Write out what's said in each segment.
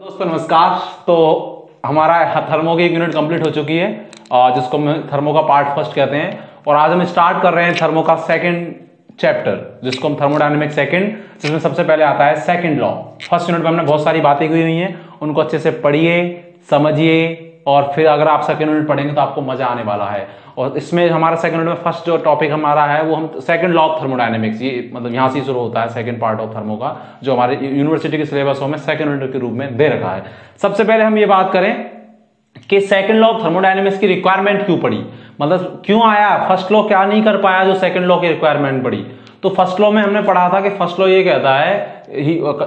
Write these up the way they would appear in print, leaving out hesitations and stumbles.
दोस्तों नमस्कार। तो हमारा थर्मो की एक यूनिट कंप्लीट हो चुकी है जिसको हम थर्मो का पार्ट फर्स्ट कहते हैं। और आज हम स्टार्ट कर रहे हैं थर्मो का सेकंड चैप्टर जिसको हम थर्मोडायनेमिक सेकंड, जिसमें सबसे पहले आता है सेकंड लॉ। फर्स्ट यूनिट में हमने बहुत सारी बातें की हुई हैं, उनको अच्छे से पढ़िए समझिए और फिर अगर आप सेकंड यूनिट पढ़ेंगे तो आपको मजा आने वाला है। और इसमें हमारा सेकंड यूनिट में फर्स्ट जो टॉपिक हमारा है वो हम सेकंड लॉ ऑफ थर्मोडायनेमिक्स, ये मतलब यहाँ से शुरू होता है सेकंड पार्ट ऑफ थर्मो का, जो हमारे यूनिवर्सिटी के सिलेबसों में सेकंड यूनिट के रूप में दे रखा है। सबसे पहले हम ये बात करें कि सेकंड लॉ ऑफ थर्मोडायनेमिक्स की रिक्वायरमेंट क्यों पड़ी, मतलब क्यों आया, फर्स्ट लॉ क्या नहीं कर पाया जो सेकंड लॉ की रिक्वायरमेंट पड़ी। तो फर्स्ट लॉ में हमने पढ़ा था कि फर्स्ट लॉ ये कहता है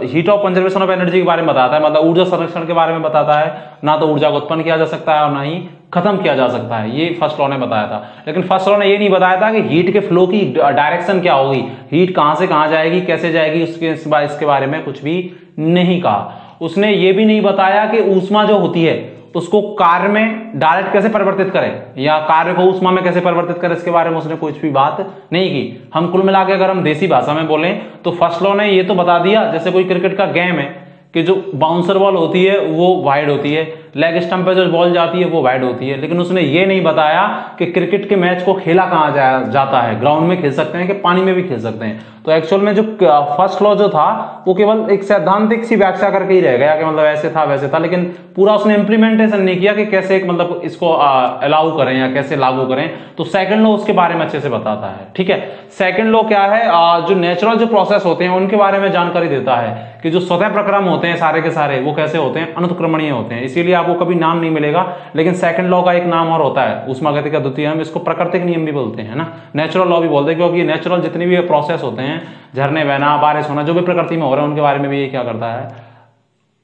heat of conservation of energy के बारे में बताता है, मतलब ऊर्जा संरक्षण के बारे में बताता है। ना तो ऊर्जा को उत्पन्न किया जा सकता है और ना ही खत्म किया जा सकता है, ये फर्स्ट लॉ ने बताया था। लेकिन फर्स्ट लॉ ने ये नहीं बताया था कि हीट के फ्लो की डायरेक्शन क्या होगी, हीट कहां से कहां जाएगी, कैसे जाएगी, इसके बारे में कुछ भी नहीं कहा। उसने ये भी नहीं बताया कि ऊष्मा जो होती है उसको कार्य में डायरेक्ट कैसे परिवर्तित करें या कार्य को ऊष्मा में कैसे परिवर्तित करें, इसके बारे में उसने कुछ भी बात नहीं की। हम कुल मिला के अगर हम देसी भाषा में बोलें तो फर्स्ट लॉ ने ये तो बता दिया, जैसे कोई क्रिकेट का गेम है कि जो बाउंसर बॉल होती है वो वाइड होती है, लेग स्टंप पे जो बॉल जाती है वो वाइड होती है। लेकिन उसने ये नहीं बताया कि क्रिकेट के मैच को खेला कहां जाता है, ग्राउंड में खेल सकते हैं कि पानी में भी खेल सकते हैं। तो एक्चुअल में जो फर्स्ट लॉ जो था वो केवल एक सैद्धांतिक सी व्याख्या करके ही रह गया कि मतलब ऐसे था वैसे था, लेकिन पूरा उसने इंप्लीमेंटेशन नहीं किया कि कैसे मतलब इसको अलाउ करें या कैसे लागू करें। तो सेकंड लॉ उसके बारे में अच्छे से बताता है। ठीक है, सेकंड लॉ क्या है, जो नेचुरल जो प्रोसेस होते हैं उनके बारे में जानकारी देता है कि जो स्वतः प्रक्रम होते हैं सारे के सारे वो कैसे होते हैं, अनुत्क्रमणीय होते हैं। इसीलिए आपको कभी नाम नहीं मिलेगा, लेकिन सेकंड लॉ का एक नाम और होता है ऊष्मागतिकी का द्वितीय नियम, इसको प्राकृतिक नियम भी बोलते हैं ना, नेचुरल लॉ भी बोलते हैं, क्योंकि नेचुरल जितनी भी प्रोसेस होते हैं, झरने बहना बारिश होना जो भी प्रकृति में हो रहा है उनके बारे में भी ये क्या करता है,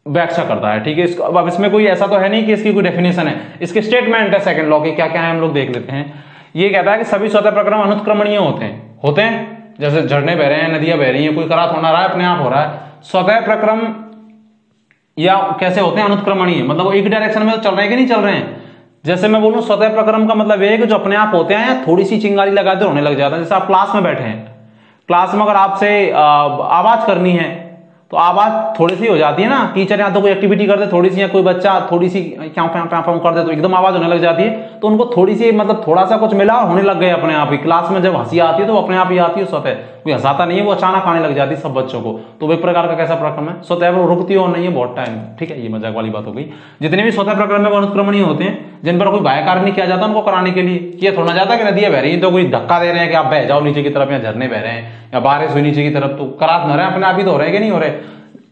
व्याख्या करता है। ठीक है, अब इसमें कोई ऐसा तो है नहीं कि इसकी कोई डेफिनेशन है, इसके स्टेटमेंट है सेकंड लॉ के क्या क्या है हम लोग देख लेते हैं। ये कहता है कि सभी स्वतः प्रक्रम अनुत्क्रमणीय होते हैं जैसे झरने बह रहे हैं, नदियां बह रही हैं, कोई करात होना रहा है अपने आप हो रहा है। स्वतः प्रक्रम या कैसे होते हैं, अनुत्क्रमणीय, मतलब वो एक डायरेक्शन में तो चल रहे हैं कि नहीं चल रहे हैं। जैसे मैं बोलूं स्वतः प्रक्रम का मतलब ये है कि जो अपने आप होते हैं या थोड़ी सी चिंगारी लगा दे होने लग जाता है। जैसे आप क्लास में बैठे हैं, क्लास में अगर आपसे आवाज करनी है तो आवाज थोड़ी सी हो जाती है ना, टीचर या तो कोई एक्टिविटी करते थोड़ी सी, या कोई बच्चा थोड़ी सी क्या कर दे तो एकदम आवाज होने लग जाती है। तो उनको थोड़ी सी मतलब थोड़ा सा कुछ मिला होने लग गए अपने आप ही। क्लास में जब हंसी आती है तो अपने आप ही आती है स्वतः, कोई हंसाता नहीं है, वो अचानक आने लग जाती है सब बच्चों को। तो वो एक प्रकार का कैसा प्रक्रम है, स्वतः वो रुकती हो नहीं है बहुत टाइम। ठीक है, ये मजाक वाली बात हो गई। जितने भी स्वतः प्रक्रम है वो अनुत्क्रमणीय होते हैं, जिन पर कोई बाह्य कार्य नहीं किया जाता उनको कराने के लिए। ये थोड़ा जाता कि नदियां बह रही है तो कोई धक्का दे रहे हैं कि आप बह जाओ नीचे की तरफ, या झरने बह रहे हैं या बारिश हुई नीचे की तरफ, तो करात न रहे अपने आप ही तो हो रहे हैं कि नहीं हो रहे।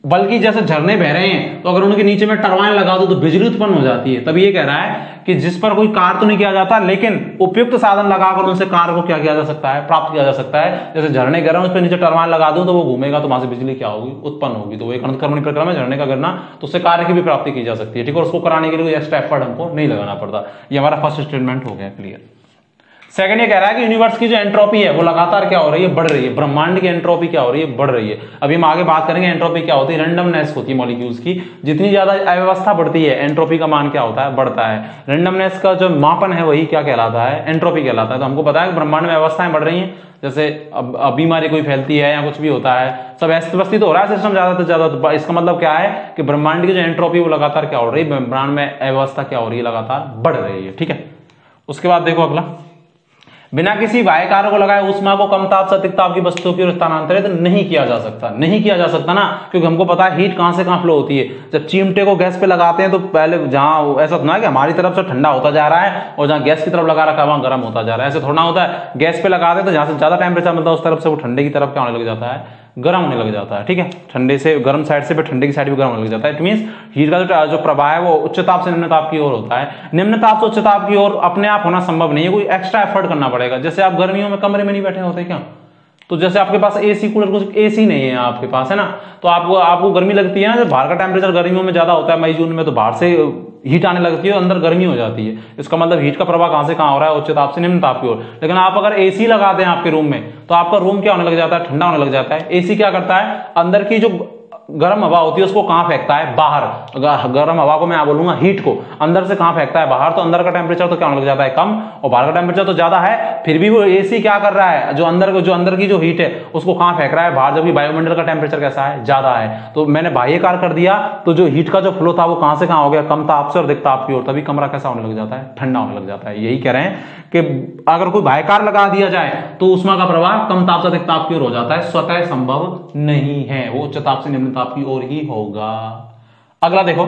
बल्कि जैसे झरने बह रहे हैं तो अगर उनके नीचे में टरबाइन लगा दो तो बिजली उत्पन्न हो जाती है। तभी ये कह रहा है कि जिस पर कोई कार्य तो नहीं किया जाता लेकिन उपयुक्त साधन लगाकर उनसे कार्य को क्या किया जा सकता है, प्राप्त किया जा सकता है। जैसे झरने गिर रहे हैं उस पर नीचे टरबाइन लगा दूं तो वो घूमेगा तो वहां से बिजली क्या होगी, उत्पन्न होगी। तो वो एक अनुत्क्रमणीय प्रक्रम है झरने का गिरना, तो उससे कार्य की भी प्राप्ति की जा सकती है। ठीक है, और उसको कराने के लिए एक्स्ट्रा एफर्ट हमको नहीं लगाना पड़ता। ये हमारा फर्स्ट स्टेटमेंट हो गया क्लियर। सेकंड ये कह रहा है कि यूनिवर्स की जो एंट्रोपी है वो लगातार क्या हो रही है, बढ़ रही है। ब्रह्मांड की एंट्रोपी क्या हो रही है, बढ़ रही है। अभी हम आगे बात करेंगे एंट्रोपी क्या होती है। रैंडमनेस होती है मॉलिक्यूल्स की, जितनी ज्यादा अव्यवस्था बढ़ती है एंट्रोपी का मान क्या होता है, बढ़ता है। रैंडमनेस का जो मापन है वही क्या कहलाता है, एंट्रोपी कहलाता है। तो हमको पता है कि ब्रह्मांड में अवस्थाएं बढ़ रही हैं, जैसे अब बीमारी कोई फैलती है या कुछ भी होता है, सब अस्त व्यवस्थित हो रहा है सिस्टम ज्यादा से ज्यादा। तो इसका मतलब क्या है कि ब्रह्मांड की जो एंट्रोपी वो लगातार क्या हो रही है, ब्रह्मांड में अव्यवस्था क्या हो रही है, लगातार बढ़ रही है। ठीक है, उसके बाद देखो अगला, बिना किसी बाह्य कार्य को लगाए ऊष्मा को कम ताप से अधिक ताप की वस्तुओं की ओर स्थानांतरित नहीं किया जा सकता। नहीं किया जा सकता ना, क्योंकि हमको पता है हीट कहां से कहां फ्लो होती है। जब चिमटे को गैस पे लगाते हैं तो पहले जहां ऐसा थोड़ा है कि हमारी तरफ से ठंडा होता जा रहा है और जहां गैस की तरफ लगा रखा है वहां गर्म होता जा रहा है, ऐसे थोड़ा होता है। गैस पे लगाते हैं तो जहां से ज्यादा टेम्परेचर मिलता है उस तरफ से वो ठंडे की तरफ क्या होने लग जाता है, गर्म होने लग जाता है। ठीक है, ठंडे से गर्म साइड से ठंडे की साइड भी गर्म होने लग जाता है। इट मींस हीट का जो प्रवाह है वो उच्च ताप से निम्न ताप की ओर होता है। निम्न ताप से उच्च ताप की ओर अपने आप होना संभव नहीं है, कोई एक्स्ट्रा एफर्ट करना पड़ेगा। जैसे आप गर्मियों में कमरे में नहीं बैठे होते क्या, तो जैसे आपके पास एसी कूलर, कुछ एसी नहीं है आपके पास है ना, तो आपको गर्मी लगती है ना। जब बाहर का टेम्परेचर गर्मियों में ज्यादा होता है मई जून में, तो बाहर से हीट आने लगती है, अंदर गर्मी हो जाती है। इसका मतलब हीट का प्रवाह कहां से कहां हो रहा है, उच्च ताप से निम्न ताप की ओर। लेकिन आप अगर एसी लगा दें आपके रूम में तो आपका रूम क्या होने लग जाता है, ठंडा होने लग जाता है। एसी क्या करता है, अंदर की जो गर्म हवा होती है उसको कहां फेंकता है, बाहर। गर्म हवा को मैं बोलूंगा हीट को अंदर से कहां फेंकता है, बाहर। तो अंदर का टेम्परेचर तो क्या होने लग जाता है, कम, और बाहर का टेम्परेचर तो ज्यादा है। फिर भी वो एसी क्या कर रहा है, जो अंदर की जो हीट है उसको कहां फेंक रहा है, बाहर, जबकि वायुमंडल का टेम्परेचर कैसा है, ज्यादा है। तो मैंने बाह्य कार्य कर दिया, तो जो हीट का जो फ्लो था वो कहां से कहां हो गया, कम ताप से और अधिक ताप की ओर। तभी कमरा कैसा होने लग जाता है, ठंडा होने लग जाता है। यही कह रहे हैं कि अगर कोई बाह्य कार्य लगा दिया जाए तो ऊष्मा का प्रवाह कम ताप से अधिक ताप की ओर हो जाता है, स्वतः संभव नहीं है, वो उच्च ताप से निम्न ताप की ओर ही होगा। अगला देखो,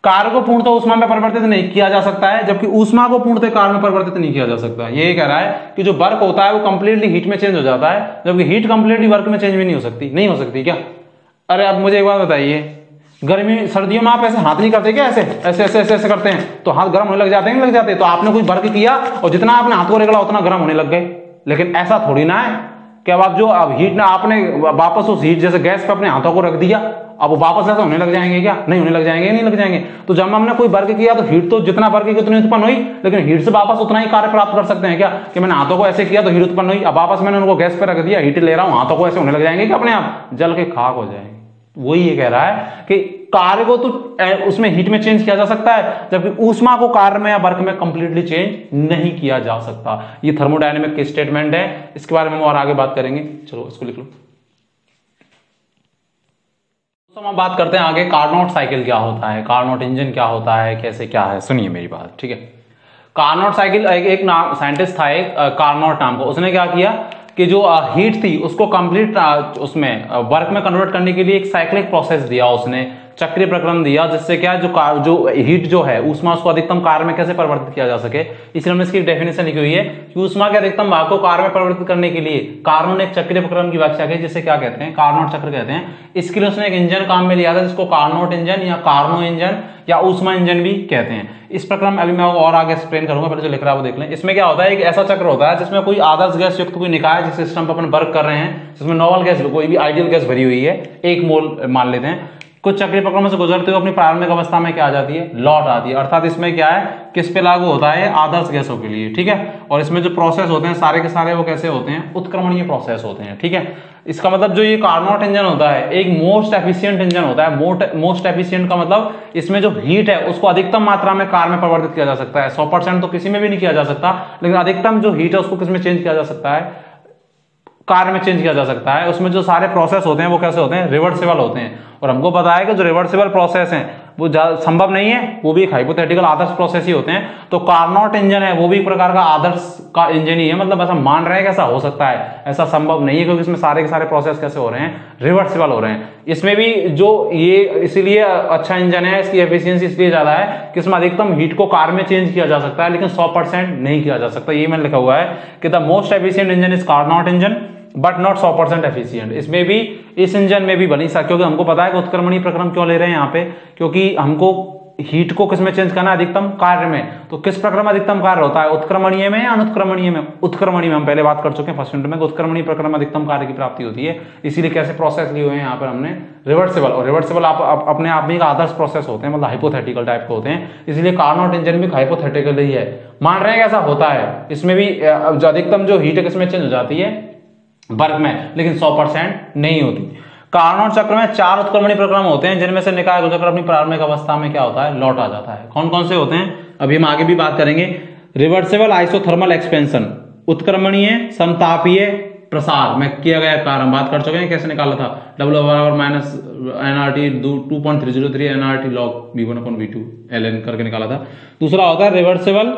कार्य को पूर्णतः ऊष्मा में परिवर्तित नहीं किया जा सकता है, जबकि ऊष्मा को पूर्णतः कार्य में परिवर्तित नहीं किया जा सकता। ये कह रहा है कि जो वर्क होता है वो कंप्लीटली हीट में चेंज हो जाता है, जबकि हीट कंप्लीटली वर्क में चेंज भी नहीं हो सकती। नहीं हो सकती क्या? अरे अब मुझे एक बात बताइए, गर्मी सर्दियों में आप ऐसे हाथ नहीं करते क्या, ऐसे ऐसे ऐसे ऐसे ऐसे करते हैं तो हाथ गर्म होने लग जाते हैं, नहीं लग जाते? तो आपने कोई वर्क किया और जितना आपने हाथ को रगड़ा उतना गर्म होने लग गए। लेकिन ऐसा थोड़ी ना है कि अब आप जो अब हीट ना आपने वापस उस हीट जैसे गैस पे अपने हाथों को रख दिया, अब वो वापस ऐसा होने लग जाएंगे क्या? नहीं होने लग जाएंगे, नहीं लग जाएंगे। तो जब हमने कोई वर्क किया तो हीट तो जितना वर्क की उतनी उत्पन्न हुई, लेकिन हीट से वापस उतना ही कार्य प्राप्त कर सकते हैं क्या? कि मैंने हाथों को ऐसे किया तो हीट उत्पन्न हुई, अब वापस मैंने उनको गैस पे रख दिया, हीट ले रहा हूं, हाथों को ऐसे होने लग जाएंगे क्या? अपने आप जल के खाक हो जाएंगे। वही ये कह रहा है कि कार्य को तो उसमें हीट में चेंज किया जा सकता है, जबकि ऊष्मा को कार्य में या वर्क में कंप्लीटली चेंज नहीं किया जा सकता। ये थर्मोडायनेमिक की स्टेटमेंट है, इसके बारे में हम और आगे बात करेंगे। चलो इसको लिख लो। तो हम बात करते हैं आगे, कार्नोट साइकिल क्या होता है, कार्नोट इंजन क्या होता है, कैसे क्या है। सुनिए मेरी बात, ठीक है। कार्नोट साइकिल एक नाम साइंटिस्ट था, एक कार्नोट नाम को, उसने क्या किया कि जो हीट थी उसको कंप्लीट उसमें वर्क में कन्वर्ट करने के लिए एक साइक्लिक प्रोसेस दिया, उसने चक्रीय प्रक्रम दिया, जिससे क्या जो हीट जो है ऊष्मा उसको अधिकतम कार्य में कैसे परिवर्तित किया जा सके। इसलिए हमने इसकी डेफिनेशन लिखी हुई है कि ऊष्मा के अधिकतम भाग को कार्य में परिवर्तित करने के लिए कार्नोट ने एक चक्रीय प्रक्रम की व्याख्या की, जिसे क्या कहते हैं, कार्नोट चक्र कहते हैं। इसके लिए उसने एक इंजन काम में लिया था जिसको कार्नोट इंजन या कार्नो इंजन या ऊष्मा इंजन भी कहते हैं। इस प्रक्रम अभी मैं और आगे एक्सप्लेन करूंगा, पहले जो लिख रहा है वो देख लें। इसमें क्या होता है, एक ऐसा चक्र होता है जिसमें कोई आदर्श गैस युक्त कोई निकाय जिस सिस्टम पर अपन वर्क कर रहे हैं, जिसमें नॉर्मल गैस कोई भी आइडियल गैस भरी हुई है, 1 मोल मान लेते हैं, कुछ चक्रीय प्रक्रम से गुजरते हुए अपनी प्रारंभिक अवस्था में क्या आ जाती है, लौट आती है। अर्थात इसमें क्या है, किस पे लागू होता है, आदर्श गैसों के लिए, ठीक है। और इसमें जो प्रोसेस होते हैं सारे के सारे वो कैसे होते हैं, उत्क्रमणीय प्रोसेस होते हैं, ठीक है। इसका मतलब जो ये कार्नोट इंजन होता है एक मोस्ट एफिशिएंट इंजन होता है। मोस्ट एफिशिएंट का मतलब इसमें जो हीट है उसको अधिकतम मात्रा में कार्य में परिवर्तित किया जा सकता है। 100% तो किसी में भी नहीं किया जा सकता, लेकिन अधिकतम जो हीट है उसको किसमें चेंज किया जा सकता है, कार्य में चेंज किया जा सकता है। उसमें जो सारे प्रोसेस होते हैं वो कैसे होते हैं, रिवर्सिबल होते हैं। और हमको पता है कि जो रिवर्सिबल प्रोसेस हैं वो संभव नहीं है, वो भी एक हाइपोथेटिकल आदर्श प्रोसेस ही होते हैं। तो कार्नोट इंजन है वो भी एक प्रकार का आदर्श का इंजन ही है, मतलब ऐसा मान रहे हैं कि ऐसा हो सकता है, ऐसा संभव नहीं है, क्योंकि इसमें सारे के सारे प्रोसेस कैसे हो रहे हैं, रिवर्सिबल हो रहे हैं। इसमें भी जो ये इसीलिए अच्छा इंजन है, इसकी एफिशिएंसी इसलिए ज्यादा है कि इसमें अधिकतम हीट को कार्य में चेंज किया जा सकता है, लेकिन 100% नहीं किया जा सकता। ये मैंने लिखा हुआ है कि the most efficient engine is Carnot engine but not 100% efficient. इसमें भी, इस इंजन में भी बनी सकता, क्योंकि हमको पता है कि उत्क्रमणीय प्रक्रम क्यों ले रहे हैं यहाँ पे, क्योंकि हमको हीट को किसमें चेंज करना है, अधिकतम कार्य में। तो किस प्रक्रम में अधिकतम कार्य होता है, उत्क्रमणीय में या अनुत्क्रमणीय में? उत्क्रमणीय में हम पहले बात कर चुके हैं फर्स्ट यूनिट में, उत्क्रमणीय प्रक्रम में अधिकतम कार्य की प्राप्ति होती है। इसीलिए कैसे प्रोसेस लिए हुए हैं यहाँ पर हमने, रिवर्सिबल। और रिवर्सिबल आप अपने आप में एक आदर्श प्रोसेस होते हैं, मतलब हाइपोथेटिकल टाइप के होते हैं, इसलिए कार्नोट इंजन भी हाइपोथेटिकल ही है। मान रहे हैं ऐसा होता है, इसमें भी अधिकतम जो हीट है किसमें चेंज हो जाती है, वर्क में, लेकिन 100% नहीं होती। कार्नोट चक्र में 4 उत्क्रमणीय प्रक्रम होते हैं, जिनमें से निकाय चक्र अपनी प्रारंभिक अवस्था में क्या होता है, लौट आ जाता है। कौन कौन से होते हैं अभी हम आगे भी बात करेंगे। रिवर्सिबल आइसोथर्मल एक्सपेंशन, उत्क्रमणीय समतापीय प्रसार में किया गया कार्य, हम बात कर चुके हैं कैसे निकाला था, W/-NRT 2.303 NRT log V1/V2 ln करके निकाला था। दूसरा होता है रिवर्सिबल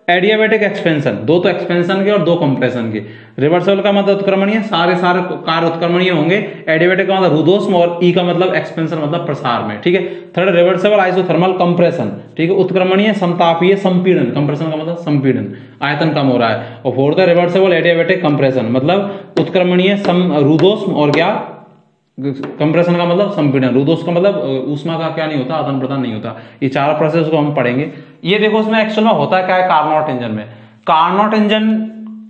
एडियाबैटिक एक्सपेंशन, 2 तो एक्सपेंशन के और 2 कंप्रेशन के। रिवर्सिबल का मतलब उत्क्रमणीय, सारे कार्य उत्क्रमणीय होंगे। एडियाबैटिक का मतलब रुद्धोष्म, और ई का मतलब एक्सपेंशन मतलब प्रसार में, ठीक है। थर्ड रिवर्सिबल आइसोथर्मल कंप्रेशन, ठीक है, उत्क्रमणीय समतापीय संपीड़न, कंप्रेशन का मतलब संपीड़न, आयतन कम हो रहा है। और फोर्थ है रिवर्सिबल एडियाबैटिक कंप्रेशन, मतलब उत्क्रमणीय रुद्धोष्म और क्या, कंप्रेशन का मतलब संपीड़न, रुद्धोष्म का मतलब ऊष्मा का क्या नहीं होता, आदान प्रदान नहीं होता। ये 4 प्रोसेस को हम पढ़ेंगे। ये देखो इसमें एक्चुअल में होता क्या है कार्नोट इंजन में। कार्नोट इंजन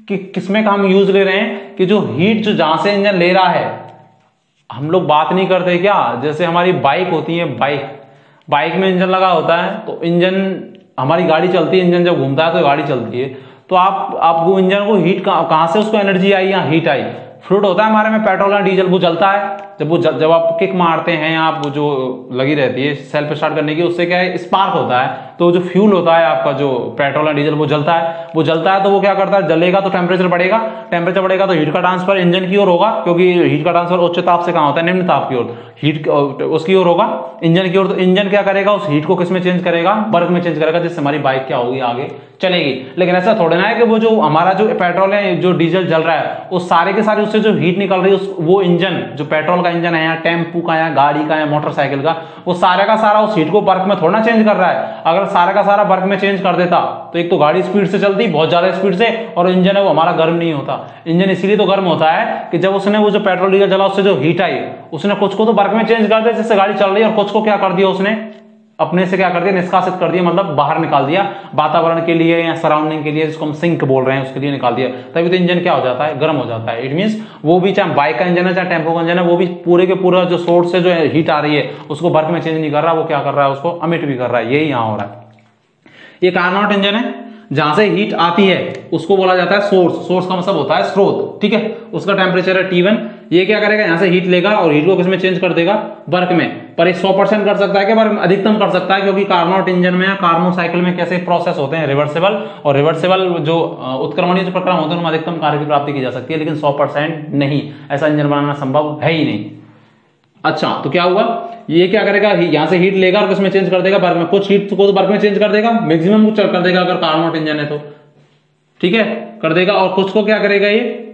की किसमें का हम यूज ले रहे हैं कि जो हीट जो जहां से इंजन ले रहा है, हम लोग बात नहीं करते क्या, जैसे हमारी बाइक होती है, बाइक में इंजन लगा होता है, तो इंजन, हमारी गाड़ी चलती है, इंजन जब घूमता है तो गाड़ी चलती है, तो आप वो इंजन को हीट कहां से उसको एनर्जी आई या हीट आई, फ्लूइड होता है हमारे में पेट्रोल या डीजल, वो जलता है जब आप किक मारते हैं, आप जो लगी रहती है सेल्फ स्टार्ट करने की, उससे क्या है स्पार्क होता है, तो जो फ्यूल होता है आपका जो पेट्रोल या डीजल वो जलता है तो वो क्या करता है, जलेगा तो टेम्परेचर बढ़ेगा तो हीट का ट्रांसफर इंजन की ओर होगा, क्योंकि हीट का ट्रांसफर उच्च ताप से कहां होता है, निम्न ताप की ओर, हीट उसकी ओर होगा इंजन की ओर। तो इंजन क्या करेगा, उस हीट को किस में चेंज करेगा, वर्क में चेंज करेगा, जिससे हमारी बाइक क्या होगी, आगे चलेगी। लेकिन ऐसा थोड़ा ना है कि वो जो हमारा जो पेट्रोल है जो डीजल जल रहा है वो सारे के सारे उससे जो हीट निकल रही है वो इंजन जो पेट्रोल का इंजन है या टेम्पू का या गाड़ी का या मोटरसाइकिल का, वो सारे का सारा उस हीट को वर्क में थोड़ा चेंज कर रहा है। अगर सारे का सारा वर्क में चेंज कर देता तो एक तो गाड़ी स्पीड से चलती, बहुत ज्यादा स्पीड से, और इंजन है वो हमारा गर्म नहीं होता। इंजन इसीलिए तो गर्म होता है कि जब उसने वो जो पेट्रोल डीजल जला उससे जो हीट आई उसने कुछ को तो वर्क में चेंज कर दिया जिससे गाड़ी चल रही है, और कुछ को क्या कर दिया उसने अपने से क्या कर दिया, निष्कासित कर दिया, मतलब बाहर निकाल दिया वातावरण के लिए या सराउंडिंग के लिए, जिसको हम सिंक बोल रहे हैं, उसके लिए निकाल दिया। तभी तो इंजन क्या हो जाता है, गर्म हो जाता है। इट मींस वो भी चाहे बाइक का इंजन है चाहे टेम्पो का इंजन है, वो भी पूरे के पूरा जो सोर्स से जो हीट आ रही है उसको वर्क में चेंज नहीं कर रहा, वो क्या कर रहा है, उसको अमिट भी कर रहा है। यही यहां हो रहा है। ये कार्नोट इंजन है, जहां से हीट आती है उसको बोला जाता है सोर्स। सोर्स का मतलब होता है स्रोत, ठीक है। उसका टेम्परेचर है T1। ये क्या करेगा, यहां से हीट लेगा और हीट को किसमें चेंज कर देगा, वर्क में। पर ये 100% कर सकता है कि बार अधिकतम कर सकता है, क्योंकि कार्नोट इंजन में, कार्नो साइकिल में कैसे प्रोसेस होते हैं, रिवर्सिबल, और रिवर्सिबल जो उत्क्रमणीय जो प्रक्रम होते हैं उनमें अधिकतम कार्य की प्राप्ति की जा सकती है, लेकिन 100% नहीं, ऐसा इंजन बनाना संभव है ही नहीं। अच्छा, तो क्या हुआ, ये क्या करेगा, यहां से हीट लेगा और किसमें चेंज कर देगा, वर्क में। कुछ हीट को तो वर्क में चेंज कर देगा, मैक्सिमम कुछ कर देगा अगर कार्नोट इंजन है तो, ठीक है, कर देगा। और कुछ को क्या करेगा, ये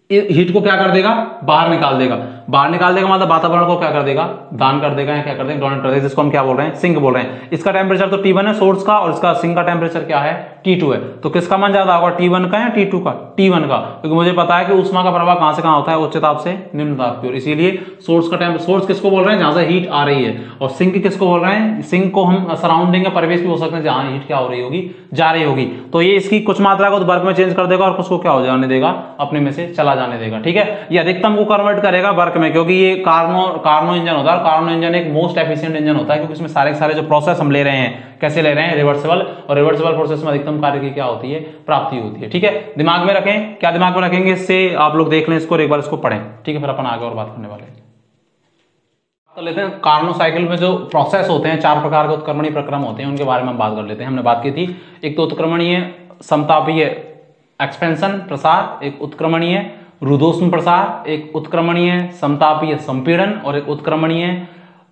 हीट को क्या कर देगा, बाहर निकाल देगा। बाहर निकाल देगा मतलब वातावरण को क्या कर देगा, दान कर देगा, या क्या कर देगा, डोनेट कर देगा, जिसको हम क्या बोल रहे हैं, सिंक बोल रहे हैं। इसका टेम्परेचर तो T1 है सोर्स का, और इसका सिंक का टेम्परेचर क्या है, T2 है। तो किसका मान ज्यादा होगा, T1 का या T2 का, T1 का, क्योंकि मुझे पता है कि ऊष्मा का प्रवाह कहां से कहां होता है, उच्च ताप से निम्न ताप की ओर। इसीलिए सोर्स का टेम्परेचर, सोर्स किसको बोल रहे हैं, जहां से हीट आ रही है, और सिंक किसको बोल रहे हैं, सिंक को हम सराउंडिंग या परिवेश भी हो सकते हैं जहां हीट क्या हो रही होगी, जा रही होगी। तो ये इसकी कुछ मात्रा को वर्क में चेंज कर देगा और कुछ को क्या हो जाने देगा, अपने में से चला जाने देगा, ठीक है। ये अधिकतम को कन्वर्ट करेगा वर्क में, क्योंकि ये कार्नो इंजन होता है। कार्नो इंजन एक मोस्ट एफिशिएंट इंजन होता है, क्योंकि इसमें सारे के सारे जो प्रोसेस हम ले रहे हैं, कैसे ले रहे हैं, रिवर्सिबल, और रिवर्सिबल प्रोसेस में अधिकतम कार्य की क्या होती है, प्राप्ति होती है, ठीक है। दिमाग में रखें, क्या दिमाग में रखेंगे, इससे आप लोग देख लें इसको, एक बार इसको पढ़ें, ठीक है, फिर अपन आगे और बात करने वाले हैं। तो लेते हैं कार्नो साइकिल में जो प्रोसेस होते हैं, 4 प्रकार के उत्क्रमणीय प्रक्रम होते हैं, उनके बारे में हम बात कर लेते हैं। हमने बात की थी, एक तो उत्क्रमणीय समतापीय एक्सपेंशन प्रसार, एक उत्क्रमणीय रुद्धोष्म प्रसार, एक उत्क्रमणीय समतापीय संपीड़न, और एक उत्क्रमणीय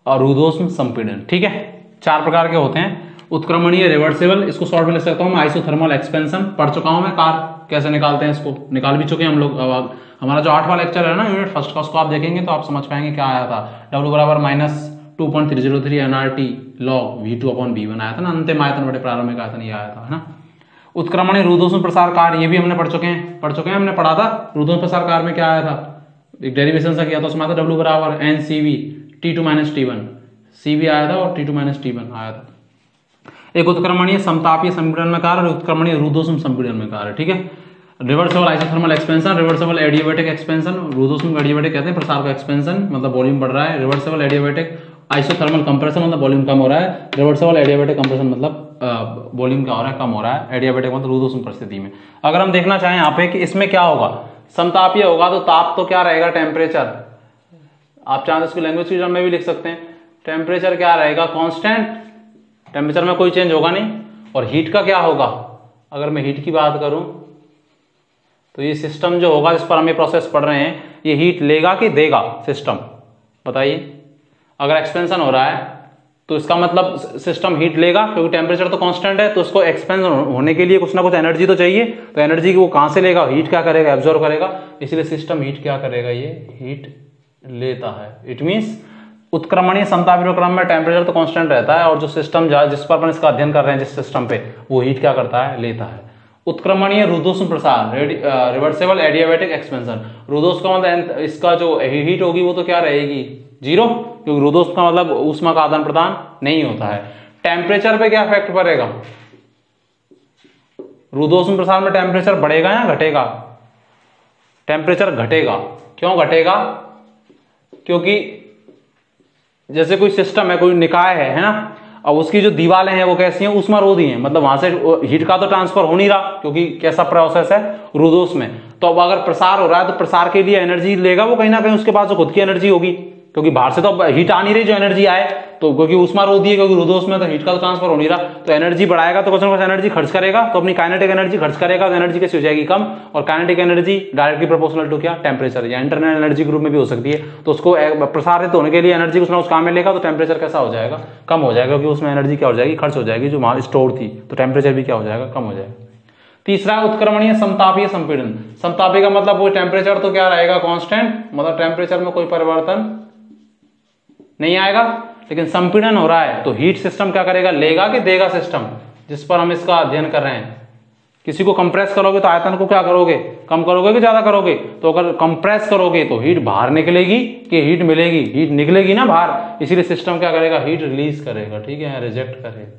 रुद्धोष्म संपीड़न, ठीक है। 4 प्रकार के होते हैं। उत्क्रमणीय रिवर्सिबल, इसको शॉर्ट में लिख सकता हूं, आइसोथर्मल एक्सपेंशन पढ़ चुका हूं मैं, कार कैसे निकालते हैं, इसको निकाल भी चुके हैं हम लोग। हमारा जो 8वां लेक्चर है ना यूनिट फर्स्ट का, उसको आप देखेंगे तो आप समझ पाएंगे क्या आया था। W बराबर -2.303 nRT log V2/V1 आया था ना, अंतिम आयतन बटे प्रारंभिक आयतन, ये आया था, है ना। उत्क्रमणीय रुद्धोष्म प्रसार कार्य, ये भी हमने पढ़ चुके हैं, हमने पढ़ा था। रुद्धोष्म प्रसार कार्य में क्या आया था, एक डेरिवेशन सा किया था, उसमें आता W बराबर NCV T2 - T1, CV आया था और T2 - T1 आया था। एक उत्क्रमणीय समतापीय संपीड़न में कार्य और उत्क्रमणीय रुद्धोष्म संपीड़न में कार्य, ठीक है। Reversible isothermal expansion, reversible adiabatic expansion, रुद्धोष्म एडियाबैटिक कहते हैं, प्रसार का एक्सपेंशन मतलब वॉल्यूम बढ़ रहा है। रिवर्सिबल एडियाबैटिक आइसोथर्मल कंप्रेशन मतलब वॉल्यूम कम हो रहा है। रिवर्सिबल एडियाबैटिक कंप्रेशन मतलब वॉल्यूम क्या हो रहा है, कम हो रहा है। एडियाबैटिक मतलब रुद्धोष्म परिस्थिति में। अगर हम देखना चाहें यहाँ पे कि इसमें क्या होगा, समतापीय होगा तो ताप तो क्या रहेगा, टेम्परेचर, आप चाहें तो इसको लैंग्वेज की टर्म में भी लिख सकते हैं। टेम्परेचर क्या रहेगा, कांस्टेंट, टेम्परेचर में कोई चेंज होगा नहीं। और हीट का क्या होगा, अगर मैं हीट की बात करूं तो ये सिस्टम जो होगा जिस पर हम ये प्रोसेस पढ़ रहे हैं, ये हीट लेगा कि देगा सिस्टम, बताइए। अगर एक्सपेंशन हो रहा है तो इसका मतलब सिस्टम हीट लेगा, क्योंकि टेम्परेचर तो कांस्टेंट है, तो उसको एक्सपेंशन होने के लिए कुछ ना कुछ एनर्जी तो चाहिए। तो एनर्जी वो कहां से लेगा, हीट क्या करेगा, एब्जॉर्ब करेगा। इसलिए सिस्टम हीट क्या करेगा, ये हीट लेता है। इट मींस उत्क्रमणीय समतापीय प्रक्रम में टेम्परेचर तो कांस्टेंट रहता है, और जो सिस्टम जिस पर अपन इसका अध्ययन कर रहे हैं, जिस सिस्टम पे, वो हीट क्या करता है, लेता है। उत्क्रमणीय रुद्धोष्म प्रसार, रिवर्सिबल एडियाबैटिक एक्सपेंशन। रुद्धोष्म का मतलब इसका जो हीट होगी वो तो क्या रहेगी, 0, क्योंकि रुद्धोष्म का मतलब ऊष्मा का आदान प्रदान नहीं होता है। टेम्परेचर पे क्या इफेक्ट पड़ेगा, रुद्धोष्म प्रसार में टेम्परेचर बढ़ेगा या घटेगा, टेम्परेचर घटेगा। क्यों घटेगा, क्योंकि जैसे कोई सिस्टम है, कोई निकाय है ना, अब उसकी जो दीवारें हैं वो कैसी हैं, ऊष्मारोधी हैं, मतलब वहां से हीट का तो ट्रांसफर हो नहीं रहा, क्योंकि कैसा प्रोसेस है, रुद्धोष्म में। तो अब अगर प्रसार हो रहा है तो प्रसार के लिए एनर्जी लेगा वो कहीं ना कहीं, उसके पास तो खुद की एनर्जी होगी, क्योंकि बाहर से तो हीट आ नहीं रही जो एनर्जी आए, तो क्योंकि ऊष्मा रोधी है, क्योंकि रुद्धोष्म में तो हीट का तो ट्रांसफर हो नहीं रहा, तो एनर्जी बढ़ाएगा तो कुछ ना कुछ एनर्जी खर्च करेगा, तो अपनी काइनेटिक एनर्जी खर्च करेगा, तो एनर्जी कैसी हो जाएगी कम, और kinetic energy directly proportional to क्या, टेम्परेचर, या इंटरनल एनर्जी ग्रुप में भी हो सकती है, तो उसको प्रसारित होने के लिए एनर्जी कुछ ना कुछ काम में लेगा, तो टेम्परेचर कैसा हो जाएगा, कम हो जाएगा, क्योंकि उसमें एनर्जी क्या हो जाएगी, खर्च हो जाएगी जो वहां स्टोर थी, तो टेम्परेचर भी क्या हो जाएगा, कम हो जाएगा। तीसरा उत्क्रमणीय समतापीय संपीड़न। समतापी का मतलब वो टेम्परेचर तो क्या रहेगा, कांस्टेंट, मतलब टेम्परेचर में कोई परिवर्तन नहीं आएगा, लेकिन संपीड़न हो रहा है तो हीट सिस्टम क्या करेगा, लेगा कि देगा सिस्टम, जिस पर हम इसका अध्ययन कर रहे हैं। किसी को कंप्रेस करोगे तो आयतन को क्या करोगे, कम करोगे कि ज्यादा करोगे, तो अगर कंप्रेस करोगे तो हीट बाहर निकलेगी कि हीट मिलेगी, हीट निकलेगी ना बाहर, इसीलिए सिस्टम क्या करेगा, हीट रिलीज करेगा, ठीक है, रिजेक्ट करेगा,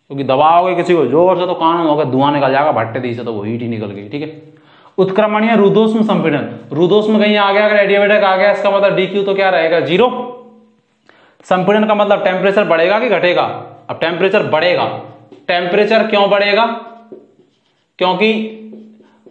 क्योंकि दबाओगे किसी को जोर से तो कानून होगा, धुआं निकल जाएगा भट्टे दी से, तो वो हीट ही निकल गई, ठीक है। उत्क्रमणीय रुद्धोष्म संपीड़न। रुद्धोष्म कहीं आ गया, अगर एडियाबेटिक आ गया, इसका मतलब डीक्यू तो क्या रहेगा, 0। संपीड़न का मतलब टेम्परेचर बढ़ेगा कि घटेगा, अब टेम्परेचर बढ़ेगा। टेम्परेचर क्यों बढ़ेगा, क्योंकि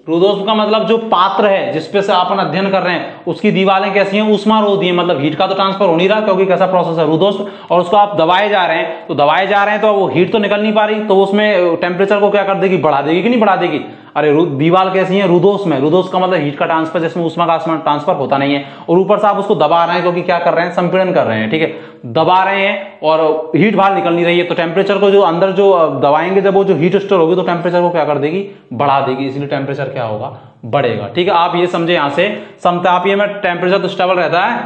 रुद्धोष्म का मतलब जो पात्र है जिसपे से अपन अध्ययन कर रहे हैं उसकी दीवारें कैसी हैं, ऊष्मारोधी हैं, मतलब हीट का तो ट्रांसफर हो नहीं रहा, क्योंकि कैसा प्रोसेस है, रुद्धोष्म, और उसको आप दबाए जा रहे हैं, तो दबाए जा रहे हैं तो वो हीट तो निकल नहीं पा रही, तो उसमें टेम्परेचर को क्या कर देगी, बढ़ा देगी कि नहीं बढ़ा देगी। अरे दीवार कैसी है, रुद्धोष्म है, रुद्धोष्म का मतलब हीट का ट्रांसफर, जिसमें ऊष्मा का ट्रांसफर होता नहीं है, और ऊपर से आप उसको दबा रहे हैं, क्योंकि क्या कर रहे हैं, संपीड़न कर रहे हैं, ठीक है, दबा रहे हैं और हीट बाहर निकल नहीं रही है, तो टेम्परेचर को जो अंदर जो दबाएंगे, जब वो जो हीट स्टोर होगी तो टेम्परेचर को क्या कर देगी, बढ़ा देगी, इसलिए टेम्परेचर क्या होगा, बढ़ेगा, ठीक है। आप ये समझे यहां से, समतापीय में टेम्परेचर तो स्टेबल रहता है,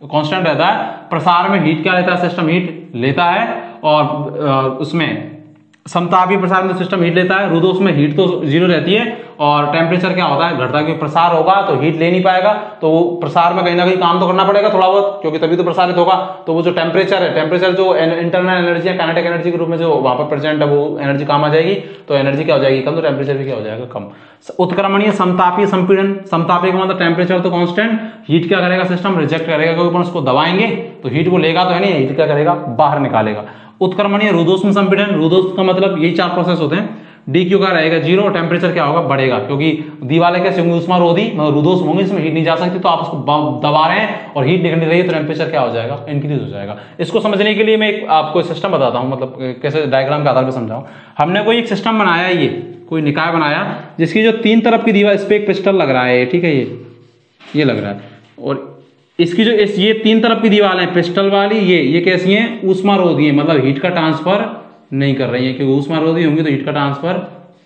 कांस्टेंट रहता है, प्रसार में हीट क्या लेता है, सिस्टम हीट लेता है, और उसमें समतापीय प्रसार में सिस्टम हीट लेता है, रुद्धोष्म में हीट तो 0 रहती है, और टेम्परेचर क्या होता है, घटता है, क्योंकि प्रसार होगा तो हीट ले नहीं पाएगा, तो वो प्रसार में कहीं ना कहीं काम तो करना पड़ेगा थोड़ा बहुत, क्योंकि तभी तो प्रसारित होगा, तो वो जो टेम्परेचर है, टेम्परेचर जो इंटरनल एनर्जी है, काइनेटिक एनर्जी के रूप में जो वहां पर प्रेजेंट है, वो एनर्जी काम आ जाएगी, तो एनर्जी क्या हो जाएगी कम, तो टेम्परेचर भी क्या हो जाएगा कम। उत्क्रमणीय समतापीय संपीड़न। समतापीय का मतलब टेम्परेचर तो कांस्टेंट, हीट क्या करेगा, सिस्टम रिजेक्ट करेगा, क्योंकि अपन उसको दबाएंगे तो हीट को लेगा तो है नहीं, हीट क्या करेगा, बाहर निकालेगा। उत्क्रमणीय रुद्धोष्म संपीड़न। रुद्धोष्म का मतलब यही 4 प्रोसेस होते हैं, डी क्यू का रहेगा 0, टेम्परेचर क्या होगा, बढ़ेगा, क्योंकि दीवारें कैसे होंगी, ऊष्मारोधी, रुद्धोष्म होंगे, इसमें हीट नहीं जा सकती, तो आप उसको दबा रहे हैं और हीट निकल नहीं रही है, तो टेम्परेचर क्या हो जाएगा, इंक्रीज हो जाएगा। इसको समझने के लिए मैं आपको सिस्टम बताता हूं, मतलब कैसे डायग्राम के आधार पर समझाऊं। हमने कोई एक सिस्टम बनाया, ये कोई निकाय बनाया, जिसकी जो 3 तरफ की दीवार, इस पे एक पिस्टल लग रहा है, ठीक है, ये लग रहा है, और इसकी जो ये 3 तरफ की दीवार है पिस्टल वाली, ये कैसी है, ऊष्मारोधी है, मतलब हीट का ट्रांसफर नहीं कर रही है, क्योंकि ऊष्मारोधी होंगी तो हीट का ट्रांसफर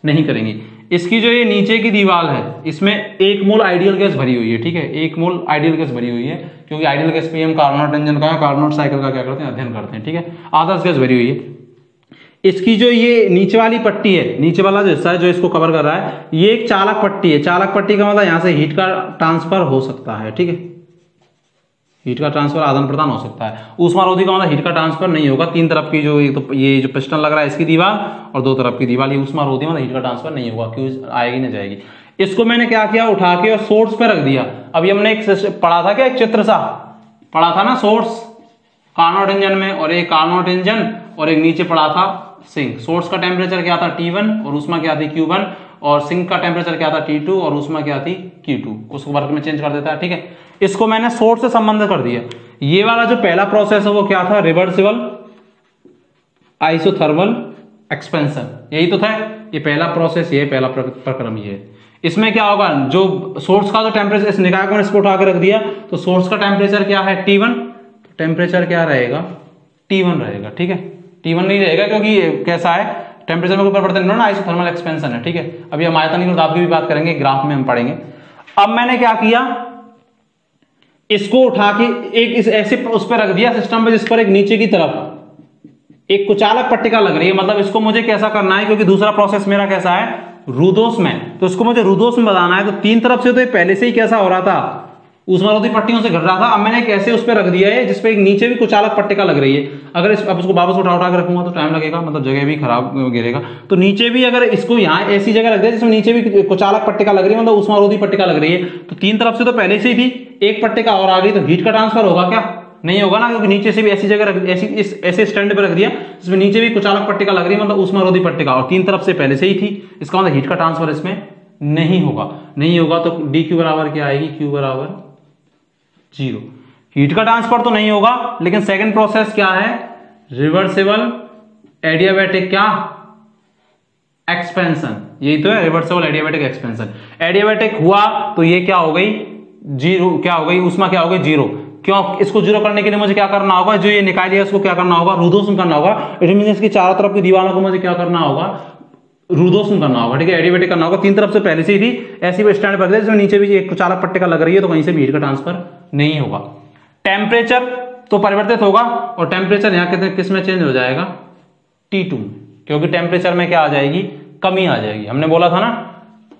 नहीं करेंगी। इसकी जो ये नीचे की दीवार है, इसमें 1 मोल आइडियल गैस भरी हुई है, ठीक है, 1 मोल आइडियल गैस भरी हुई है, क्योंकि आइडियल गैस पे हम कार्नोट इंजन का, कार्नोट साइकिल का क्या करते हैं, अध्ययन करते हैं, ठीक है, आदर्श गैस भरी हुई है। इसकी जो ये नीचे वाली पट्टी है, नीचे वाला जो हिस्सा है जो इसको कवर कर रहा है, ये एक चालक पट्टी है। चालक पट्टी का मतलब यहां से हीट का ट्रांसफर हो सकता है, ठीक है, हीट का ट्रांसफर आदान प्रदान हो सकता है। ऊष्मारोधी का मतलब हीट का ट्रांसफर नहीं होगा। 3 तरफ की जो ये जो पिस्टन लग रहा है इसकी दीवार, और 2 तरफ की दीवार, ये ऊष्मारोधी मतलब हीट का ट्रांसफर नहीं होगा, क्यों आएगी ना जाएगी। इसको मैंने क्या किया, उठा के और सोर्स पे रख दिया। अभी हमने एक पढ़ा था क्या, एक चित्र सा पढ़ा था ना, सोर्स कार्नोट इंजन में, और एक कार्नोट इंजन, और एक नीचे पढ़ा था सिंक। सोर्स का टेम्परेचर क्या था, T1, और ऊष्मा क्या थी, Q1, और सिंक का टेम्परेचर क्या था, T2, और ऊष्मा क्या थी, Q2। उसको वर्क में चेंज कर देता है, ठीक है। इसको मैंने सोर्स से संबंध कर दिया। ये वाला जो पहला प्रोसेस है वो क्या था, रिवर्सिबल आइसोथर्मल एक्सपेंशन, यही तो था। ये पहला प्रोसेस, ये पहला प्रक्रम ये है। इसमें क्या होगा, जो सोर्स का जो टेम्परेचर, इस निकाय को इसको उठा के रख दिया, तो सोर्स का टेम्परेचर क्या है, T1, तो टेम्परेचर क्या रहेगा, T1 रहेगा, ठीक है। T1 नहीं रहेगा क्योंकि कैसा है, टेम्परेचर में कोई परिवर्तन नहीं, आइसोथर्मल एक्सपेंशन है, ठीक है। अभी हम आयतनिक और दाब की भी बात करेंगे, ग्राफ में हम पढ़ेंगे। अब मैंने क्या किया, इसको उठा के एक इस ऐसे उस पर रख दिया सिस्टम पे, जिस पर एक नीचे की तरफ एक कुचालक पट्टिका लग रही है। मतलब इसको मुझे कैसा करना है, क्योंकि दूसरा प्रोसेस मेरा कैसा है, रुद्धोष्म में, तो इसको मुझे रुद्धोष्म बताना है। तो 3 तरफ से तो ये पहले से ही कैसा हो रहा था, ऊष्मारोधी पट्टियों से घट रहा था। अब मैंने कैसे उस पर रख दिया है जिसपे एक नीचे भी कुचालक पट्टिका लग रही है। अगर अब उसको वापस उठा के रखूंगा तो टाइम लगेगा, मतलब जगह भी खराब गिरेगा। तो नीचे भी अगर इसको यहाँ ऐसी जगह रख दिया जिसमें नीचे भी कुचालक पट्टिका लग रही है, मतलब ऊष्मारोधी पट्टिका लग रही है, तो 3 तरफ से तो पहले से ही थी, एक पट्टिका और आ गई, तो हीट का ट्रांसफर होगा क्या, नहीं होगा ना, क्योंकि नीचे से भी ऐसी जगह रख, ऐसे स्टैंड पे रख दिया जिसमें नीचे भी कुचालक पट्टिका लग रही है, मतलब ऊष्मारोधी पट्टिका, और 3 तरफ से पहले से ही थी। इसका मतलब हीट का ट्रांसफर इसमें नहीं होगा तो डी क्यू बराबर क्या आएगी, क्यू बराबर 0। हीट का ट्रांसफर तो नहीं होगा, लेकिन सेकंड प्रोसेस क्या है, रिवर्सिबल एडियाबैटिक क्या एक्सपेंशन, यही तो है रिवर्सिबल एडियाबैटिक एक्सपेंशन। एडियाबैटिक हुआ तो ये क्या हो गई, 0 क्या हो गई, ऊष्मा क्या हो गई 0। क्यों, इसको 0 करने के लिए मुझे क्या करना होगा, जो ये निकाल लिया उसको क्या करना होगा, रुद्धोष्म करना होगा। इट मींस इसकी चारों तरफ की दीवारों को मुझे क्या करना होगा, रुद्धोष्म करना होगा, ठीक है, एडियाबैटिक करना होगा। तीन तरफ से पहले से ही थी, ऐसी भी स्टैंड पर इसमें नीचे भी एक चालक पट्टे का लग रही है, तो कहीं से भी हीट का ट्रांसफर नहीं होगा। टेम्परेचर तो परिवर्तित होगा, और टेम्परेचर यहाँ कितने किस में चेंज हो जाएगा, T2, क्योंकि टेम्परेचर में क्या आ जाएगी, कमी आ जाएगी। हमने बोला था ना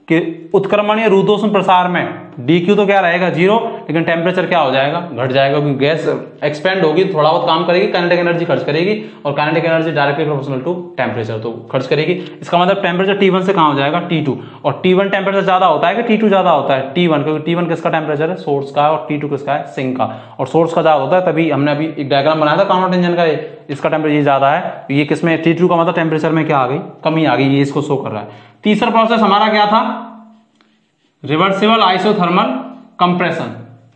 कि उत्क्रमणीय रुद्धोष्म प्रसार में dq तो क्या रहेगा 0, लेकिन टेम्परेचर क्या हो जाएगा, घट जाएगा, क्योंकि गैस एक्सपेंड होगी, थोड़ा बहुत काम करेगी, काइनेटिक एनर्जी खर्च करेगी, और kinetic energy directly proportional to temperature तो खर्च करेगी। इसका मतलब टेम्परेचर T1 से कहाँ हो जाएगा, T2, और T1 टेम्परेचर ज्यादा होता है कि T2 ज्यादा होता है, T1, क्योंकि T1 किसका टेम्परेचर है, सोर्स का, और T2 किसका है, सिंक का, और सोर्स का ज्यादा होता है। तभी हमने अभी एक डायग्राम बनाया था कार्नोट इंजन का, इसका टेम्परेचर ज्यादा है, ये किसमें, T2 का मतलब टेम्परेचर में क्या आ गई, कमी आ गई, ये इसको शो कर रहा है। तीसरा प्रोसेस हमारा क्या था, रिवर्सिबल आइसोथर्मल कंप्रेशन,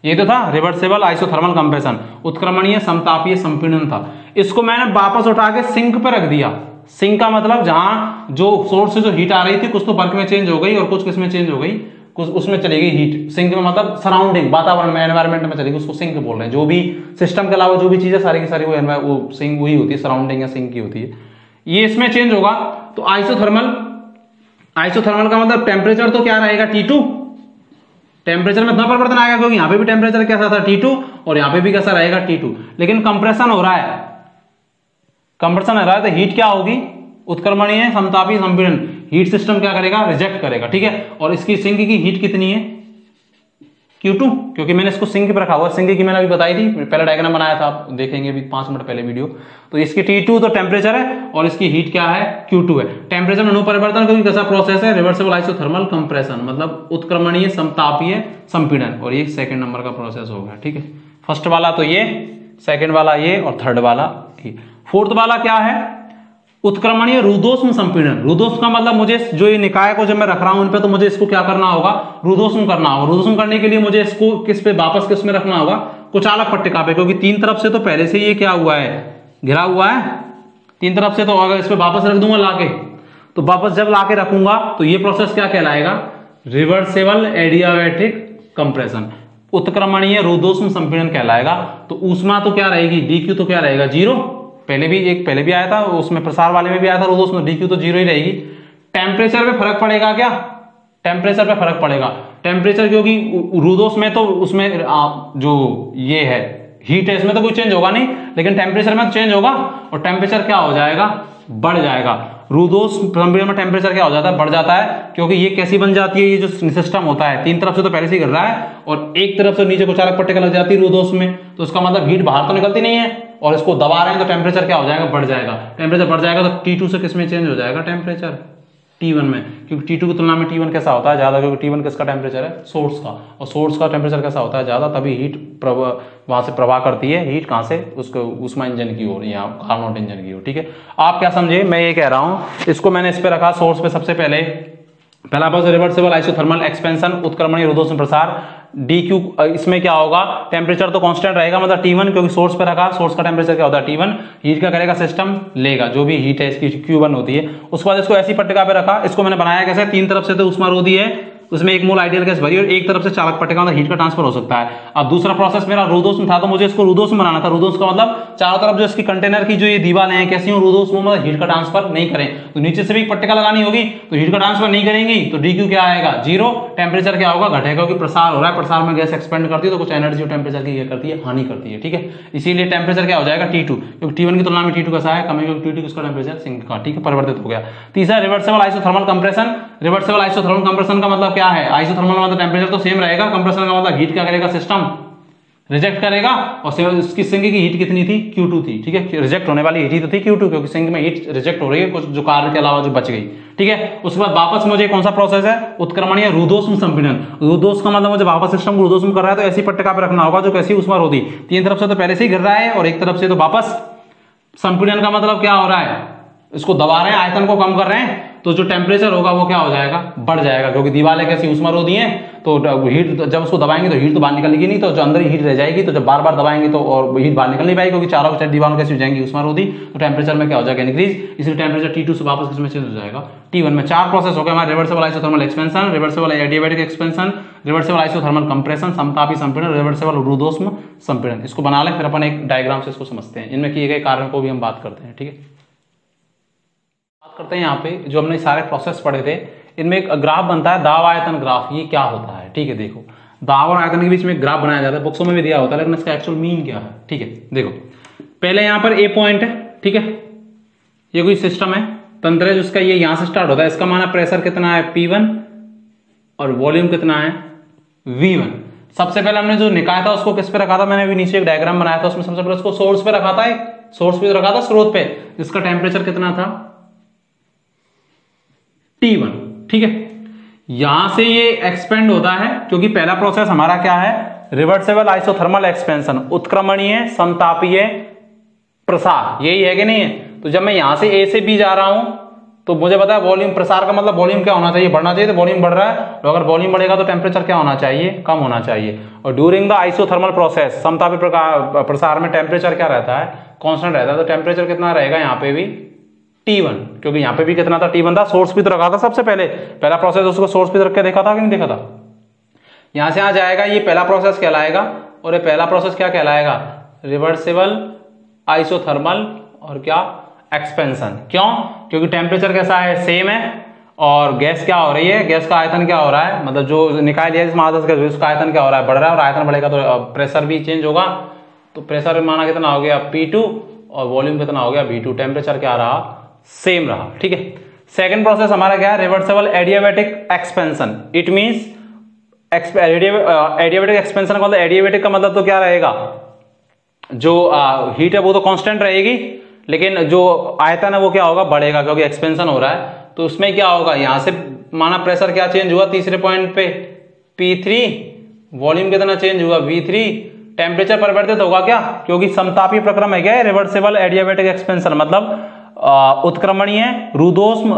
ये तो था रिवर्सिबल आइसोथर्मल कंप्रेशन, उत्क्रमणीय समतापीय संपीड़न था। इसको मैंने वापस उठा के सिंक पे रख दिया। सिंक का मतलब जहां जो सोर्स से जो हीट आ रही थी, कुछ तो वर्क में चेंज हो गई और कुछ किस में चेंज हो गई, कुछ उसमें चली गई हीट। सिंक में मतलब सराउंडिंग, वातावरण में, एनवायरमेंट में चली गई, उसको सिंक बोल रहे हैं। जो भी सिस्टम के अलावा जो भी चीजें सारी की सारी वो सिंक वही होती है, सराउंडिंग या सिंक की होती है। ये इसमें चेंज होगा तो आइसोथर्मल का मतलब टेम्परेचर तो क्या रहेगा, T2, टेम्परेचर में इतना परिवर्तन आएगा, क्योंकि यहां पे भी टेम्परेचर कैसा था, T2, और यहां पे भी कैसा रहेगा, T2। लेकिन कंप्रेशन हो रहा है तो हीट क्या होगी, उत्क्रमणीय समतापी संपीड़न, हीट सिस्टम क्या करेगा, रिजेक्ट करेगा, ठीक है। और इसकी सिंक की हीट कितनी है, Q2, क्योंकि मैंने इसको सिंक पे रखा हुआ, सिंक की मैंने अभी बताई थी, पहले डायग्राम बनाया था, आप देखेंगे अभी 5 मिनट पहले वीडियो। तो इसकी T2 तो टेम्परेचर है, और इसकी हीट क्या है, Q2 है। टेम्परेचर में नो परिवर्तन, क्योंकि कैसा प्रोसेस है, रिवर्सिबल आइसोथर्मल कंप्रेशन, मतलब उत्क्रमणीय समतापीय संपीड़न, और ये सेकंड नंबर का प्रोसेस होगा, ठीक है। फर्स्ट वाला तो ये, सेकंड वाला ये, और थर्ड वाला ये। फोर्थ वाला क्या है, उत्क्रमणीय रुद्धोष्म संपीड़न। रुद्धोष्म का मतलब मुझे जो ये निकाय को जब मैं रख रहा हूं इन पे, तो मुझे इसको क्या करना होगा, रुद्धोष्म करना होगा। रुद्धोष्म करने के लिए मुझे इसको किस पे, वापस किस में रखना होगा, कुचालक पट्टिका पे, क्योंकि तीन तरफ से तो पहले से ये क्या हुआ है, घिरा हुआ है तीन तरफ से। तो अगर इस पे वापस रख दूंगा लाके, तो वापस जब लाके रखूंगा तो ये प्रोसेस क्या कहलाएगा, रिवर्सिबल एडियाबैटिक कंप्रेशन, उत्क्रमणीय रुद्धोष्म संपीड़न कहलाएगा। तो ऊष्मा तो क्या रहेगी, dq तो क्या रहेगा 0, पहले भी आया था, उसमें प्रसार वाले में भी आया था रुद्धोष्म, dq तो 0 ही रहेगी। टेम्परेचर पे फर्क पड़ेगा क्या, टेम्परेचर पे फर्क पड़ेगा, टेम्परेचर, क्योंकि रुद्धोष्म में तो उसमें जो ये है हीट है, इसमें तो कोई चेंज होगा नहीं, लेकिन टेम्परेचर में चेंज होगा, और टेम्परेचर क्या हो जाएगा, बढ़ जाएगा। रुद्धोष्म संपीड़न में टेम्परेचर क्या हो जाता है, बढ़ जाता है, क्योंकि ये कैसी बन जाती है, ये जो सिस्टम होता है तीन तरफ से तो पहले से ही गिर रहा है, और एक तरफ से नीचे कुचालक पट्टिका लग जाती है रुद्धोष्म में, तो उसका मतलब हीट बाहर तो निकलती नहीं है, और इसको दबा रहे हैं, तो टेम्परेचर क्या हो जाएगा, बढ़ जाएगा। टेम्परेचर बढ़ जाएगा तो T2 से किस में चेंज हो जाएगा, टेम्परेचर T1 में, क्योंकि T2 की तुलना में T1 कैसा होता है, ज्यादा, क्योंकि T1 किसका टेम्परेचर है, सोर्स का, और सोर्स का टेम्परेचर कैसा होता है, ज्यादा, तभी हीट वहां से प्रवाह करती है, हीट कहां से, उसको ऊष्मा इंजन की ओर या कार्नोट इंजन की ओर, ठीक है। आप क्या समझे, मैं ये कह रहा हूं, इसको मैंने इस पे रखा सोर्स पे, सबसे पहला पास रिवर्सिबल आइसोथर्मल एक्सपेंशन, उत्क्रमणीय रुद्धोष्म प्रसार, dq, इसमें क्या होगा, टेम्परेचर तो कांस्टेंट रहेगा, मतलब T1, क्योंकि सोर्स पे रखा, सोर्स का टेम्परेचर क्या होता है T1, हीट का करेगा सिस्टम, लेगा जो भी हीट है इसकी Q1 होती है। उसके बाद इसको ऐसी पट्टिका पे रखा, इसको मैंने बनाया कैसे, तीन तरफ से तो ऊष्मा रोधी है, उसमें एक मोल आइडियल गैस भरी, और एक तरफ से चालक पट्टिका में हीट का ट्रांसफर हो सकता है। अब दूसरा प्रोसेस मेरा रुद्धोष्म था, तो मुझे इसको रुद्धोष्म बनाना था। रुद्धोष्म का मतलब चारों तरफ जो इसकी कंटेनर की जो ये दीवारें हैं कैसी हो, रुद्धोष्म मतलब हीट का ट्रांसफर नहीं करें, तो नीचे से भी एक पट्टिका लगानी होगी, तो हीट का ट्रांसफर नहीं करेंगी, तो dq क्या आएगा 0, टेम्परेचर क्या होगा, घटेगा, क्योंकि प्रसार हो रहा है, प्रसार में गैस एक्सपेंड करती है, तो कुछ एनर्जी और टेम्परेचर की क्या करती है, हानि करती है, ठीक है। इसीलिए टेम्परेचर क्या हो जाएगा T2, क्योंकि T1 की तुलना में T2 कैसा है, कम है, क्योंकि T2 किसका टेम्परेचर, सिंक का, ठीक है, परिवर्तित हो गया। तीसरा reversible isothermal compression. Reversible isothermal compression का मतलब क्या है, आइसोथर्मल मतलब टेम्परेचर तो सेम रहेगा, कंप्रेशन का मतलब हीट क्या करेगा, सिस्टम रिजेक्ट करेगा, और इसकी सिंक की हीट कितनी थी, Q2 थी, ठीक है। रिजेक्ट होने वाली हीट तो थी Q2, क्योंकि सिंक में हीट रिजेक्ट हो रही है, कुछ जो कार्य के अलावा जो बच गई, ठीक है। उसके बाद वापस मुझे कौन सा प्रोसेस है, उत्क्रमणीय रुद्धोष्म संपीड़न। रुद्धोष्म का मतलब मुझे वापस सिस्टम को रुद्धोष्म कर रहा है, तो ऐसी पट्टिका पे रखना होगा जो कैसी ऊष्मा रोधी, तीन तरफ से तो पहले से ही गिर रहा है, और एक तरफ से तो वापस संपीड़न का मतलब क्या हो रहा है, इसको दबा रहे हैं, आयतन को कम कर रहे हैं, तो जो टेम्परेचर होगा वो क्या हो जाएगा, बढ़ जाएगा, क्योंकि दीवारें कैसी ऊष्मारोधी हैं, तो हीट जब उसको दबाएंगे तो हीट तो बाहर निकलेगी नहीं, तो जो अंदर ही हीट रह जाएगी, तो जब बार बार दबाएंगे तो और हीट बाहर निकल नहीं पाएगी, क्योंकि चारों साइड दीवारों कैसी हो जाएंगी, ऊष्मारोधी, तो टेम्परेचर में क्या हो जाएगा, इंक्रीज। इसलिए टेम्परेचर T2 से वापस किसमें चेंज हो जाएगा, T1 में। 4 प्रोसेस हो गए हमारे, reversible isothermal expansion, reversible adiabatic expansion, reversible isothermal compression, समतापी संपीड़न, रिवर्सिबल रुद्धोष्म संपीड़न। इसको बना लें, फिर अपन एक डायग्राम से इसको समझते हैं, इनमें किए गए कार्यों को भी हम बात करते हैं। ठीक है, करते हैं यहाँ पे जो हमने सारे प्रोसेस पढ़े थे, इनमें एक ग्राफ बनता है, दाब आयतन ग्राफ। ये क्या होता है, ठीक है, देखो दाब और आयतन के बीच में एक ग्राफ बनाया जाता है, बुक्सों में भी दिया होता है, लेकिन इसका एक्चुअल मीन क्या है। ठीक है, देखो पहले यहाँ पर ए पॉइंट है, ठीक है, ये कोई सिस्टम है, तंत्र है जिसका ये यहां से स्टार्ट होता है, इसका माना प्रेशर कितना है P1 और वॉल्यूम कितना है V1। सबसे पहले हमने जो निकाया था उसको किस पे रखा था, मैंने अभी नीचे एक डायग्राम बनाया था, उसमें सबसे पहले उसको सोर्स पे रखा था, एक सोर्स पे रखा था, स्रोत पे, जिसका टेम्परेचर कितना था T1। ठीक है, यहां से ये एक्सपेंड होता है, क्योंकि पहला प्रोसेस हमारा क्या है, रिवर्सिबल आइसोथर्मल एक्सपेंशन, उत्क्रमणीय समतापीय प्रसार, यही है कि नहीं है। तो जब मैं यहां से A से B जा रहा हूं तो मुझे पता है वॉल्यूम, प्रसार का मतलब वॉल्यूम क्या होना चाहिए, बढ़ना चाहिए, तो वॉल्यूम बढ़ रहा है, तो अगर वॉल्यूम बढ़ेगा तो टेम्परेचर क्या होना चाहिए, कम होना चाहिए। और ड्यूरिंग द आइसोथर्मल प्रोसेस, समतापी प्रसार में टेम्परेचर क्या रहता है, कांस्टेंट रहता है, तो टेम्परेचर कितना रहेगा यहाँ पे भी T1, क्योंकि यहाँ पे भी कितना था, T1 था, सोर्स भी तो रखा था सबसे पहले, पहला प्रोसेस उसको सोर्स भी रख के देखा था कि नहीं देखा था। यहां से यहां जाएगा, ये पहला प्रोसेस कहलाएगा, और ये पहला प्रोसेस क्या कहलाएगा, रिवर्सिबल आइसोथर्मल और क्या एक्सपेंशन। क्यों, क्योंकि टेम्परेचर कैसा है, सेम है, और गैस क्या हो रही है, गैस का आयतन क्या हो रहा है, मतलब जो निकाय लिया जिसमें आधा गैस, उसका आयतन क्या हो रहा है, बढ़ रहा है, और आयतन बढ़ेगा तो प्रेशर भी चेंज होगा, तो प्रेशर माना कितना हो गया P2 और वॉल्यूम कितना हो गया V2, टेम्परेचर क्या रहा, सेम रहा। ठीक है, सेकंड प्रोसेस हमारा क्या है, reversible adiabatic expansion. It means adiabatic expansion का मतलब, एडियाबैटिक का मतलब तो क्या रहेगा, जो हीट है वो तो कांस्टेंट रहेगी, लेकिन जो आयतन है वो क्या होगा, बढ़ेगा, क्योंकि एक्सपेंशन हो रहा है। तो उसमें क्या होगा, यहां से माना प्रेशर क्या चेंज हुआ, तीसरे पॉइंट पे P3, वॉल्यूम कितना चेंज हुआ V3, टेम्परेचर परिवर्तित होगा क्या, क्योंकि समतापी प्रक्रम है क्या, रिवर्सिबल एडियाबैटिक एक्सपेंशन मतलब उत्क्रमणीय रुद्धोष्म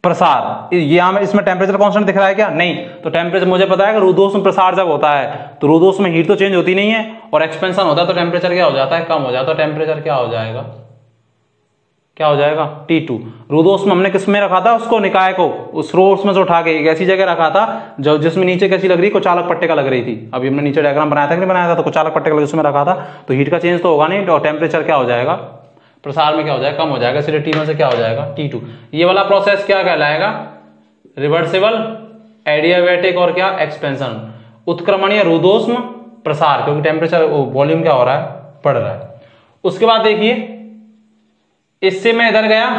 प्रसार। यहां इसमें टेम्परेचर कांस्टेंट दिख रहा है क्या, नहीं, तो टेम्परेचर मुझे पता है कि रुद्धोष्म प्रसार जब होता है तो रुद्धोष्म में हीट तो चेंज होती नहीं है, और एक्सपेंशन होता है तो टेम्परेचर क्या हो जाता है, कम हो जाता है, टेम्परेचर क्या हो जाएगा, क्या हो जाएगा T2। रुद्धोष्म हमने किस में रखा था, उसको निकाय को उस सोर्स में से उठा के एक ऐसी जगह रखा था जो जिसमें नीचे कैसी लग रही, कुचालक पट्टे का लग रही थी। अभी हमने नीचे डायग्राम बनाया था कि नहीं बनाया था, तो कुचालक पट्टे का उसमें रखा था, तो हीट का चेंज तो होगा नहीं, और टेम्परेचर क्या हो जाएगा, प्रसार में क्या हो जाएगा, कम हो जाएगा, इसलिए T1 से क्या हो जाएगा T2। ये वाला प्रोसेस क्या कहलाएगा, रिवर्सिबल एडियाबैटिक और क्या एक्सपेंशन, उत्क्रमणीय रुद्धोष्म प्रसार, क्योंकि टेम्परेचर वॉल्यूम क्या हो रहा है, बढ़ रहा है। उसके बाद देखिए, इससे मैं इधर गया,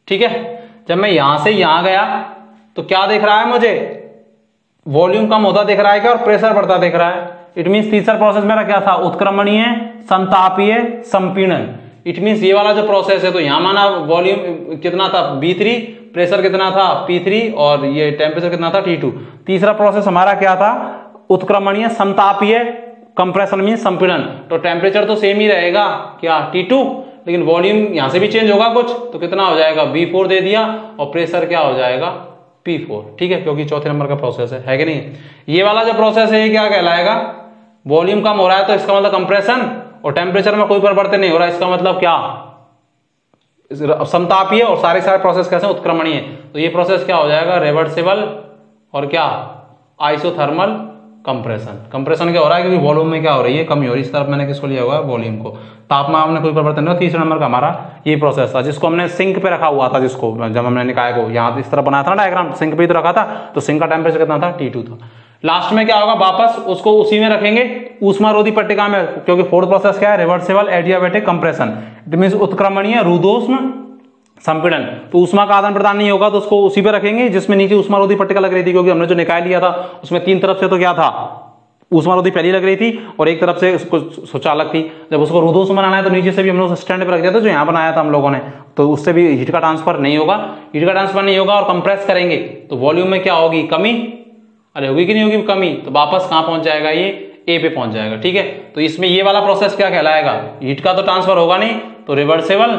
ठीक है, जब मैं यहां से यहां गया तो क्या दिख रहा है मुझे, वॉल्यूम कम होता दिख रहा है क्या, और प्रेशर बढ़ता दिख रहा है। इट मींस तीसरा प्रोसेस मेरा क्या था, उत्क्रमणीय समतापीय संपीड़न। इट मींस ये वाला जो प्रोसेस है, तो यहां माना वॉल्यूम कितना था V3, प्रेशर कितना था P3, और ये टेम्परेचर कितना था T2। तीसरा प्रोसेस हमारा क्या था, उत्क्रमणीय समतापीय कंप्रेशन मींस संपीड़न, तो टेम्परेचर तो सेम ही रहेगा क्या T2, लेकिन वॉल्यूम यहां से भी चेंज होगा कुछ, तो कितना हो जाएगा V4 दे दिया, और प्रेशर क्या हो जाएगा P4। ठीक है, क्योंकि चौथे नंबर का प्रोसेस है कि नहीं। ये वाला जो प्रोसेस है ये क्या कहलाएगा, वॉल्यूम कम हो रहा है तो इसका मतलब कंप्रेशन, और टेम्परेचर में कोई परिवर्तन नहीं हो रहा है, इसका मतलब क्या, समतापीय, और सारे प्रोसेस कैसे, उत्क्रमणीय। तो ये प्रोसेस क्या हो जाएगा, रिवर्सिबल और क्या आइसोथर्मल कंप्रेशन। कंप्रेशन क्या हो रहा है, क्योंकि वॉल्यूम में क्या हो रही है, कमी हो रही है। इस तरफ मैंने किसको लिया हुआ है, वॉल्यूम को। तापमान में कोई परिवर्तन नहीं हो। तीसरे नंबर का हमारा ये प्रोसेस था, जिसको हमने सिंक पे रखा हुआ था, जिसको जब हमने निकाय को यहाँ इस तरफ बनाया था ना डायग्राम, सिंक पे तो रखा था, तो सिंक का टेम्परेचर कितना था, T2 था। लास्ट में क्या होगा, वापस उसको उसी में रखेंगे ऊष्मारोधी पट्टिका में, क्योंकि फोर्थ प्रोसेस क्या है, reversible adiabatic compression. It means उत्क्रमणीय रुद्धोष्म संपीड़न। तो ऊष्मा का आदान प्रदान नहीं होगा, तो उसको उसी पे रखेंगे जिसमें नीचे ऊष्मारोधी पट्टिका लग रही थी, क्योंकि हमने जो निकाय लिया था उसमें तीन तरफ से तो क्या था, ऊष्मारोधी पहली लग रही थी, और एक तरफ से उसको सुचालक थी। जब उसको रुद्धोष्म बनाना है तो नीचे से भी हम लोग स्टैंड पे रख दिया था, जो यहाँ बनाया था हम लोगों ने, तो उससे भी हीट का ट्रांसफर नहीं होगा। हीट का ट्रांसफर नहीं होगा और कंप्रेस करेंगे तो वॉल्यूम में क्या होगी, कमी। अरे होगी कि नहीं होगी कमी, तो वापस कहाँ पहुंच जाएगा, ये ए पे पहुंच जाएगा। ठीक है, तो इसमें ये वाला प्रोसेस क्या कहलाएगा, हीट का तो ट्रांसफर होगा नहीं, तो रिवर्सिबल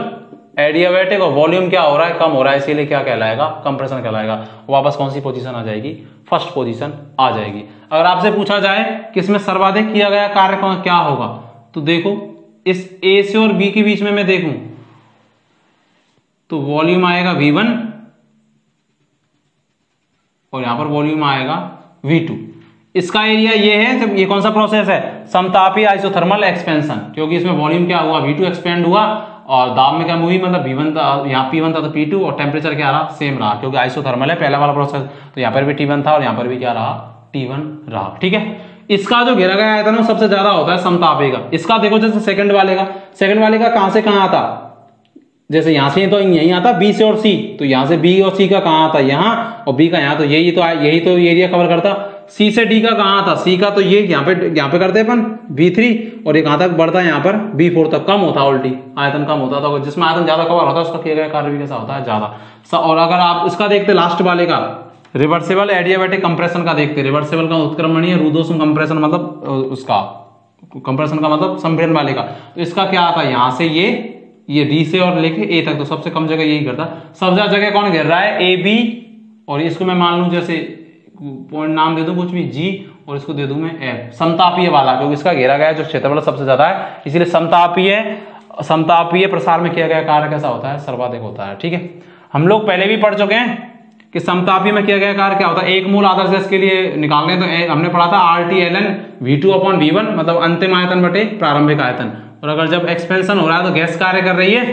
एडियाबैटिक और वॉल्यूम क्या हो रहा है, कम हो रहा है, इसीलिए क्या कहलाएगा, कंप्रेशन कहलाएगा। वापस कौन सी पोजीशन आ जाएगी, फर्स्ट पोजीशन आ जाएगी। अगर आपसे पूछा जाए कि इसमें सर्वाधिक किया गया कार्य क्या होगा, तो देखो इस ए से और बी के बीच में मैं देखूं तो वॉल्यूम आएगा V1 और यहां पर वॉल्यूम आएगा V2। इसका एरिया ये है, जब ये कौन सा प्रोसेस है, समतापी आइसोथर्मल एक्सपेंशन, क्योंकि इसमें वॉल्यूम क्या हुआ, V2 एक्सपेंड हुआ और दाब में क्या हुई, मतलब V1 था, यहाँ P1 था तो P2, और टेम्परेचर क्या रहा, सेम रहा, क्योंकि आइसोथर्मल है पहला वाला प्रोसेस, तो यहाँ पर भी T1 था और यहाँ पर भी क्या रहा, T1 रहा। ठीक है, इसका जो घेरा गया आयतन वो सबसे ज्यादा होता है समतापी का। इसका देखो जैसे सेकंड वाले का कहां से कहां आता, जैसे यहां से तो यहीं आता B से और C, तो यहां से B और C का कहां आता, यहां, और B का यहां, तो यही तो एरिया कवर करता। C से D का कहां आता, C का तो ये यहाँ पे करते अपन V3, और ये कहां तक बढ़ता है, यहाँ पर V4 तक, कम होता उल्टी, आयतन कम होता, तो जिसमें आयतन ज्यादा कवर होता है उसका किया गया कार्य भी कैसा होता है, ज्यादा। और अगर आप इसका देखते लास्ट वाले का, रिवर्सिबल एडियाबैटिक कंप्रेशन का देखते, रिवर्सिबल का उत्क्रमणीय रुद्धोष्म कंप्रेशन, मतलब उसका कंप्रेशन का मतलब संपीड़न वाले का, तो इसका क्या आता है, यहां से ये डी से और लेके ए तक, तो सबसे कम जगह यही करता, सब ज्यादा जगह कौन घेर रहा है, ए बी, और इसको मैं मान लूं जैसे पॉइंट नाम दे दूं कुछ भी जी, और इसको दे दूं मैं एफ, समतापीय वाला, क्योंकि इसका घेरा गया जो क्षेत्रफल सबसे ज्यादा है, इसीलिए समतापीय प्रसार में किया गया कार्य कैसा होता है, सर्वाधिक होता है। ठीक है, हम लोग पहले भी पढ़ चुके हैं कि समतापी में किया गया कार्य क्या होता है, एक मूल आदर्श गैस के लिए निकालने, तो हमने पढ़ा था RT/ln V2/V1, मतलब अंतिम आयतन बटे प्रारंभिक आयतन। और अगर जब एक्सपेंशन हो रहा है तो गैस कार्य कर रही है,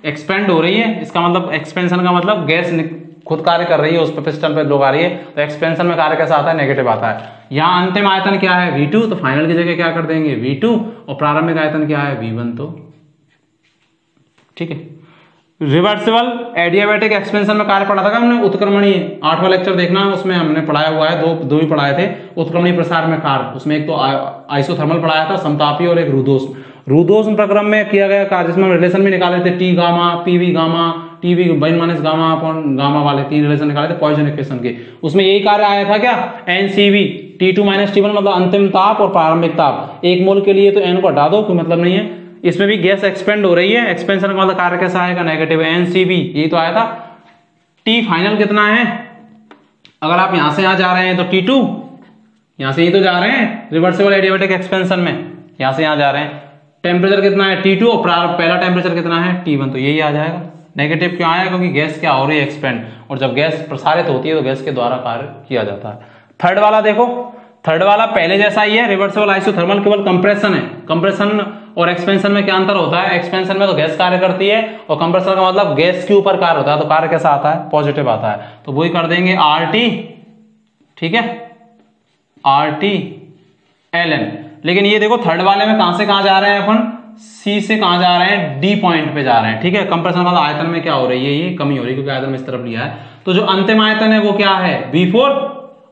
एक्सपेंड हो रही है, इसका मतलब एक्सपेंशन का मतलब गैस खुद कार्य कर रही है, उस पर पिस्टन पे लोग आ रही है, तो एक्सपेंशन में कार्य कैसा आता है, नेगेटिव आता है। यहाँ अंतिम आयतन क्या है, V2, तो फाइनल की जगह क्या कर देंगे V2, और प्रारंभिक आयतन क्या है, V1। तो ठीक है, रिवर्सिबल एडियाबैटिक एक्सपेंशन में कार्य पढ़ा था हमने, उत्क्रमणीय, 8वां लेक्चर देखना, उसमें हमने पढ़ाया हुआ है, दो ही पढ़ाए थे, उत्क्रमणीय प्रसार में कार्य, उसमें एक तो आइसोथर्मल पढ़ाया था समतापी, और एक रुद्धोष्म प्रक्रम में किया गया कार्य, जिसमें रिलेशन भी निकाले थे, T gamma, PV gamma, TV - gamma upon gamma वाले 3 रिलेशन निकाले थे पॉइसन इक्वेशन के, उसमें यही कार्य आया था क्या, NCV T2 - T1, मतलब अंतिम ताप और प्रारंभिक ताप, एक मोल के लिए तो n को हटा दो, कोई मतलब नहीं है, इसमें भी गैस एक्सपेंड हो रही है, एक्सपेंशन का मतलब कार्य कैसा आएगा, नेगेटिव, NCV, यही तो आया था। T फाइनल कितना है, अगर आप यहां से यहां जा रहे हैं तो T2, यहां से ही तो जा रहे हैं रिवर्सिबल एडियाबैटिक एक्सपेंशन में, यहां से यहां जा रहे हैं, टेम्परेचर कितना है T2, और पहला टेम्परेचर कितना है T1, तो यही आ जाएगा। नेगेटिव क्यों आया, क्योंकि गैस क्या हो रही है, एक्सपेंड, और जब गैस प्रसारित होती है तो गैस के द्वारा कार्य किया जाता है। थर्ड वाला देखो, थर्ड वाला पहले जैसा ही है, रिवर्सिबल आइसोथर्मल, केवल कंप्रेशन है। कंप्रेशन और एक्सपेंशन में क्या अंतर होता है, एक्सपेंशन में तो गैस कार्य करती है, और कंप्रेशन का मतलब गैस के ऊपर कार्य होता है, तो कार्य कैसा आता है, पॉजिटिव आता है, तो वही कर देंगे RT, ठीक है, RT/ln। लेकिन ये देखो थर्ड वाले में कहां से कहां जा रहे हैं अपन, C से कहां जा रहे हैं, D पॉइंट पे जा रहे हैं। ठीक है, कंप्रेशन वाला आयतन में क्या हो रही है, ये कमी हो रही है, क्योंकि आयतन में इस तरफ लिया है, तो जो अंतिम आयतन है वो क्या है, V4,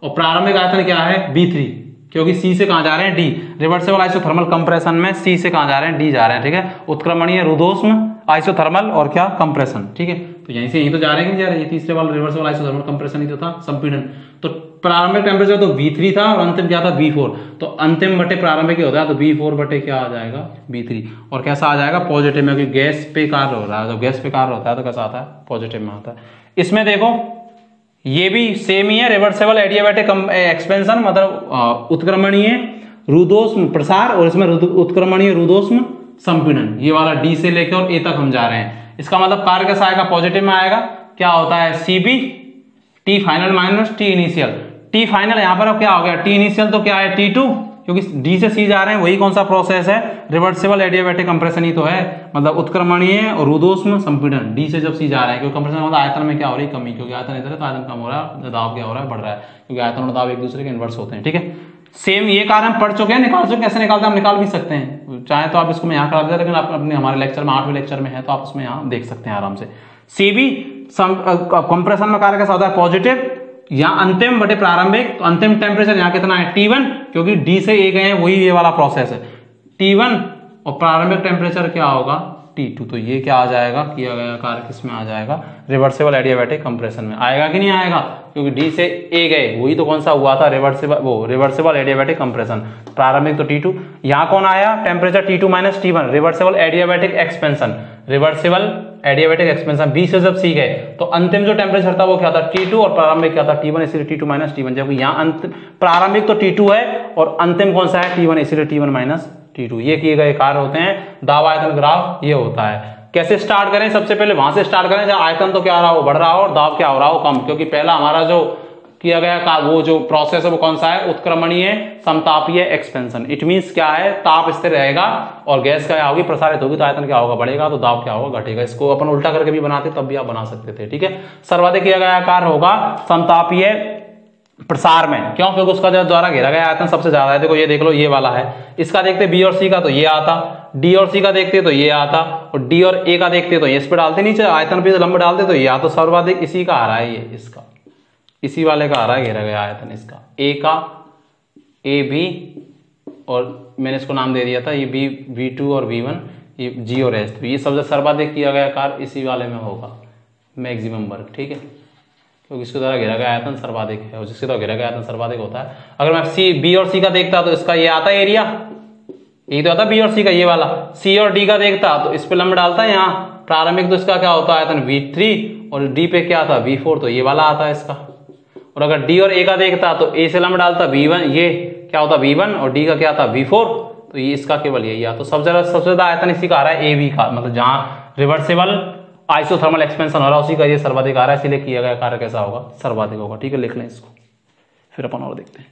और प्रारंभिक आयतन क्या है, V3, क्योंकि C से कहां जा रहे हैं, D। रिवर्सिबल आइसोथर्मल कंप्रेशन में C से कहां जा रहे हैं, D जा रहे हैं। ठीक है, उत्क्रमणीय, रुद्धोष्म, आइसोथर्मल और क्या, कंप्रेशन। ठीक है, तो यहीं से यहीं तो जा रहे हैं, जा रहे हैं, ये तीसरे वाला रिवर्सिबल आइसोथर्मल कंप्रेशन ही तो था, संपीड़न। तो प्रारंभिक टेम्परेचर तो V3 था और अंतिम क्या था, V4, तो अंतिम बटे प्रारंभिक ही होता है, तो V4 बटे क्या आ जाएगा, V3, और कैसा आ जाएगा, पॉजिटिव में, क्योंकि गैस पे कार्य हो रहा है, जब गैस पे कार्य होता है तो कैसा आता है, पॉजिटिव में आता है। इसमें देखो ये भी सेम ही है, रिवर्सिबल एडियाबैटिक एक्सपेंशन, मतलब उत्क्रमणीय रुद्धोष्म प्रसार, और इसमें उत्क्रमणीय रुद्धोष्म संपीड़न, ये वाला D से लेकर और A तक हम जा रहे हैं। इसका मतलब कार्य कैसा आएगा, पॉजिटिव में आएगा, क्या होता है, CB T final - T initial, T final यहाँ पर अब क्या हो गया, T इनिशियल तो क्या है, T2, क्योंकि D से C जा रहे हैं, वही कौन सा प्रोसेस है, रिवर्सिबल एडियाबैटिक कंप्रेशन ही तो है, मतलब उत्क्रमणीय और रुद्धोष्म संपीड़न, D से जब C जा रहे हैं, क्योंकि कंप्रेशन मतलब आयतन में क्या हो रही है, कमी, क्योंकि आयतन इधर है तो आयतन कम हो रहा है, दाब क्या हो रहा है, बढ़ रहा है, क्योंकि आयतन और दाब एक दूसरे के इन्वर्स होते हैं। ठीक है, सेम ये कार्य हम पढ़ चुके हैं, निकाल चुके, कैसे निकालते हैं हम निकाल भी सकते हैं, चाहे तो आप इसको मैं यहाँ करा देते हैं, लेकिन आप अपने हमारे लेक्चर में 8वें लेक्चर में है, तो आप उसमें यहाँ देख सकते हैं आराम से। CB कंप्रेशन में कार्य कैसा होता है, पॉजिटिव, यहाँ अंतिम बटे प्रारंभिक, तो अंतिम टेम्परेचर यहाँ कितना है, T1, क्योंकि D से A गए हैं, वही ये वाला प्रोसेस है, T1, और प्रारंभिक टेम्परेचर क्या होगा, T2, तो ये क्या आ जाएगा, किया गया कार्य किसमें आ जाएगा, रिवर्सिबल एडियाबैटिक कंप्रेशन में आएगा कि नहीं आएगा, क्योंकि D से A गए, वही तो कौन सा हुआ था, रिवर्सिबल एडियाबैटिक कंप्रेशन, प्रारंभिक तो T2, यहाँ कौन आया, temperature T2 - T1, reversible adiabatic expansion, reversible adiabatic expansion. B से जब सी गए तो अंतिम जो टेम्परेचर था वो क्या था T2 और प्रारंभिक क्या था T1, इसलिए T2 माइनस T1। जबकि यहाँ प्रारंभिक तो T2 है और अंतिम कौन सा है T1, इसलिए T1 माइनस T2। ये किए गए कार्य होते हैं। दाब आयतन ग्राफ ये होता है। कैसे स्टार्ट करें? सबसे पहले वहां से स्टार्ट करें जहां आयतन तो क्या हो रहा हो, बढ़ रहा हो, और दाब क्या हो रहा हो, कम। क्योंकि पहला हमारा जो किया गया वो जो प्रोसेस है वो कौन सा है? उत्क्रमणीय समतापीय एक्सपेंशन। इट मींस क्या है? ताप स्थिर रहेगा और गैस क्या होगी? प्रसारित होगी, तो आयतन क्या होगा? बढ़ेगा, तो दाब क्या होगा? घटेगा। इसको अपन उल्टा करके भी बनाते तब भी आप बना सकते थे, ठीक है। सर्वाधिक किया गया कार्य होगा समतापीय प्रसार में। क्यों? क्योंकि उसका जो द्वारा घेरा गया आयतन सबसे ज्यादा है। देखो ये देख लो, ये वाला है। इसका देखते बी और सी का तो ये आता, डी और सी का देखते तो ये आता, और डी और ए का देखते तो ये इस पे डालते, नीचे आयतन पे लंब डालते तो ये आता। सर्वाधिक इसी का आ रहा है, ये इसका, इसी वाले का आ रहा है घेरा गया आयतन इसका, ए का, ए बी, और मैंने इसको नाम दे दिया था ये बी, V2 और V1, ये जी और एच। तो ये सबसे सर्वाधिक किया गया कार्य इसी वाले में होगा, मैक्सिमम वर्क, ठीक है। क्योंकि इसके द्वारा घेरा गया आयतन सर्वाधिक है और जिसके द्वारा घेरा गया आयतन सर्वाधिक होता है। अगर मैं सी, बी और सी का देखता तो इसका ये आता एरिया, ये तो आता बी और सी का, ये वाला। सी और डी का देखता तो इस पे लंब डालता है यहाँ प्रारंभिक, तो इसका क्या होता है आयतन V3, और डी पे क्या था V4, तो ये वाला आता है इसका। और अगर डी और ए का देखता तो ए से लंब डालता V1, ये क्या होता V1, और डी का क्या था V4, तो ये इसका केवल यही आता। तो सबसे ज्यादा आयतन इसी का आ रहा है, ए बी का, मतलब जहां रिवर्सिबल आइसोथर्मल एक्सपेंशन हो रहा है उसी का ये सर्वाधिक आ रहा है। इसलिए किया गया कार्य कैसा होगा? सर्वाधिक होगा, ठीक है। लिख लें इसको, फिर अपन और देखते हैं।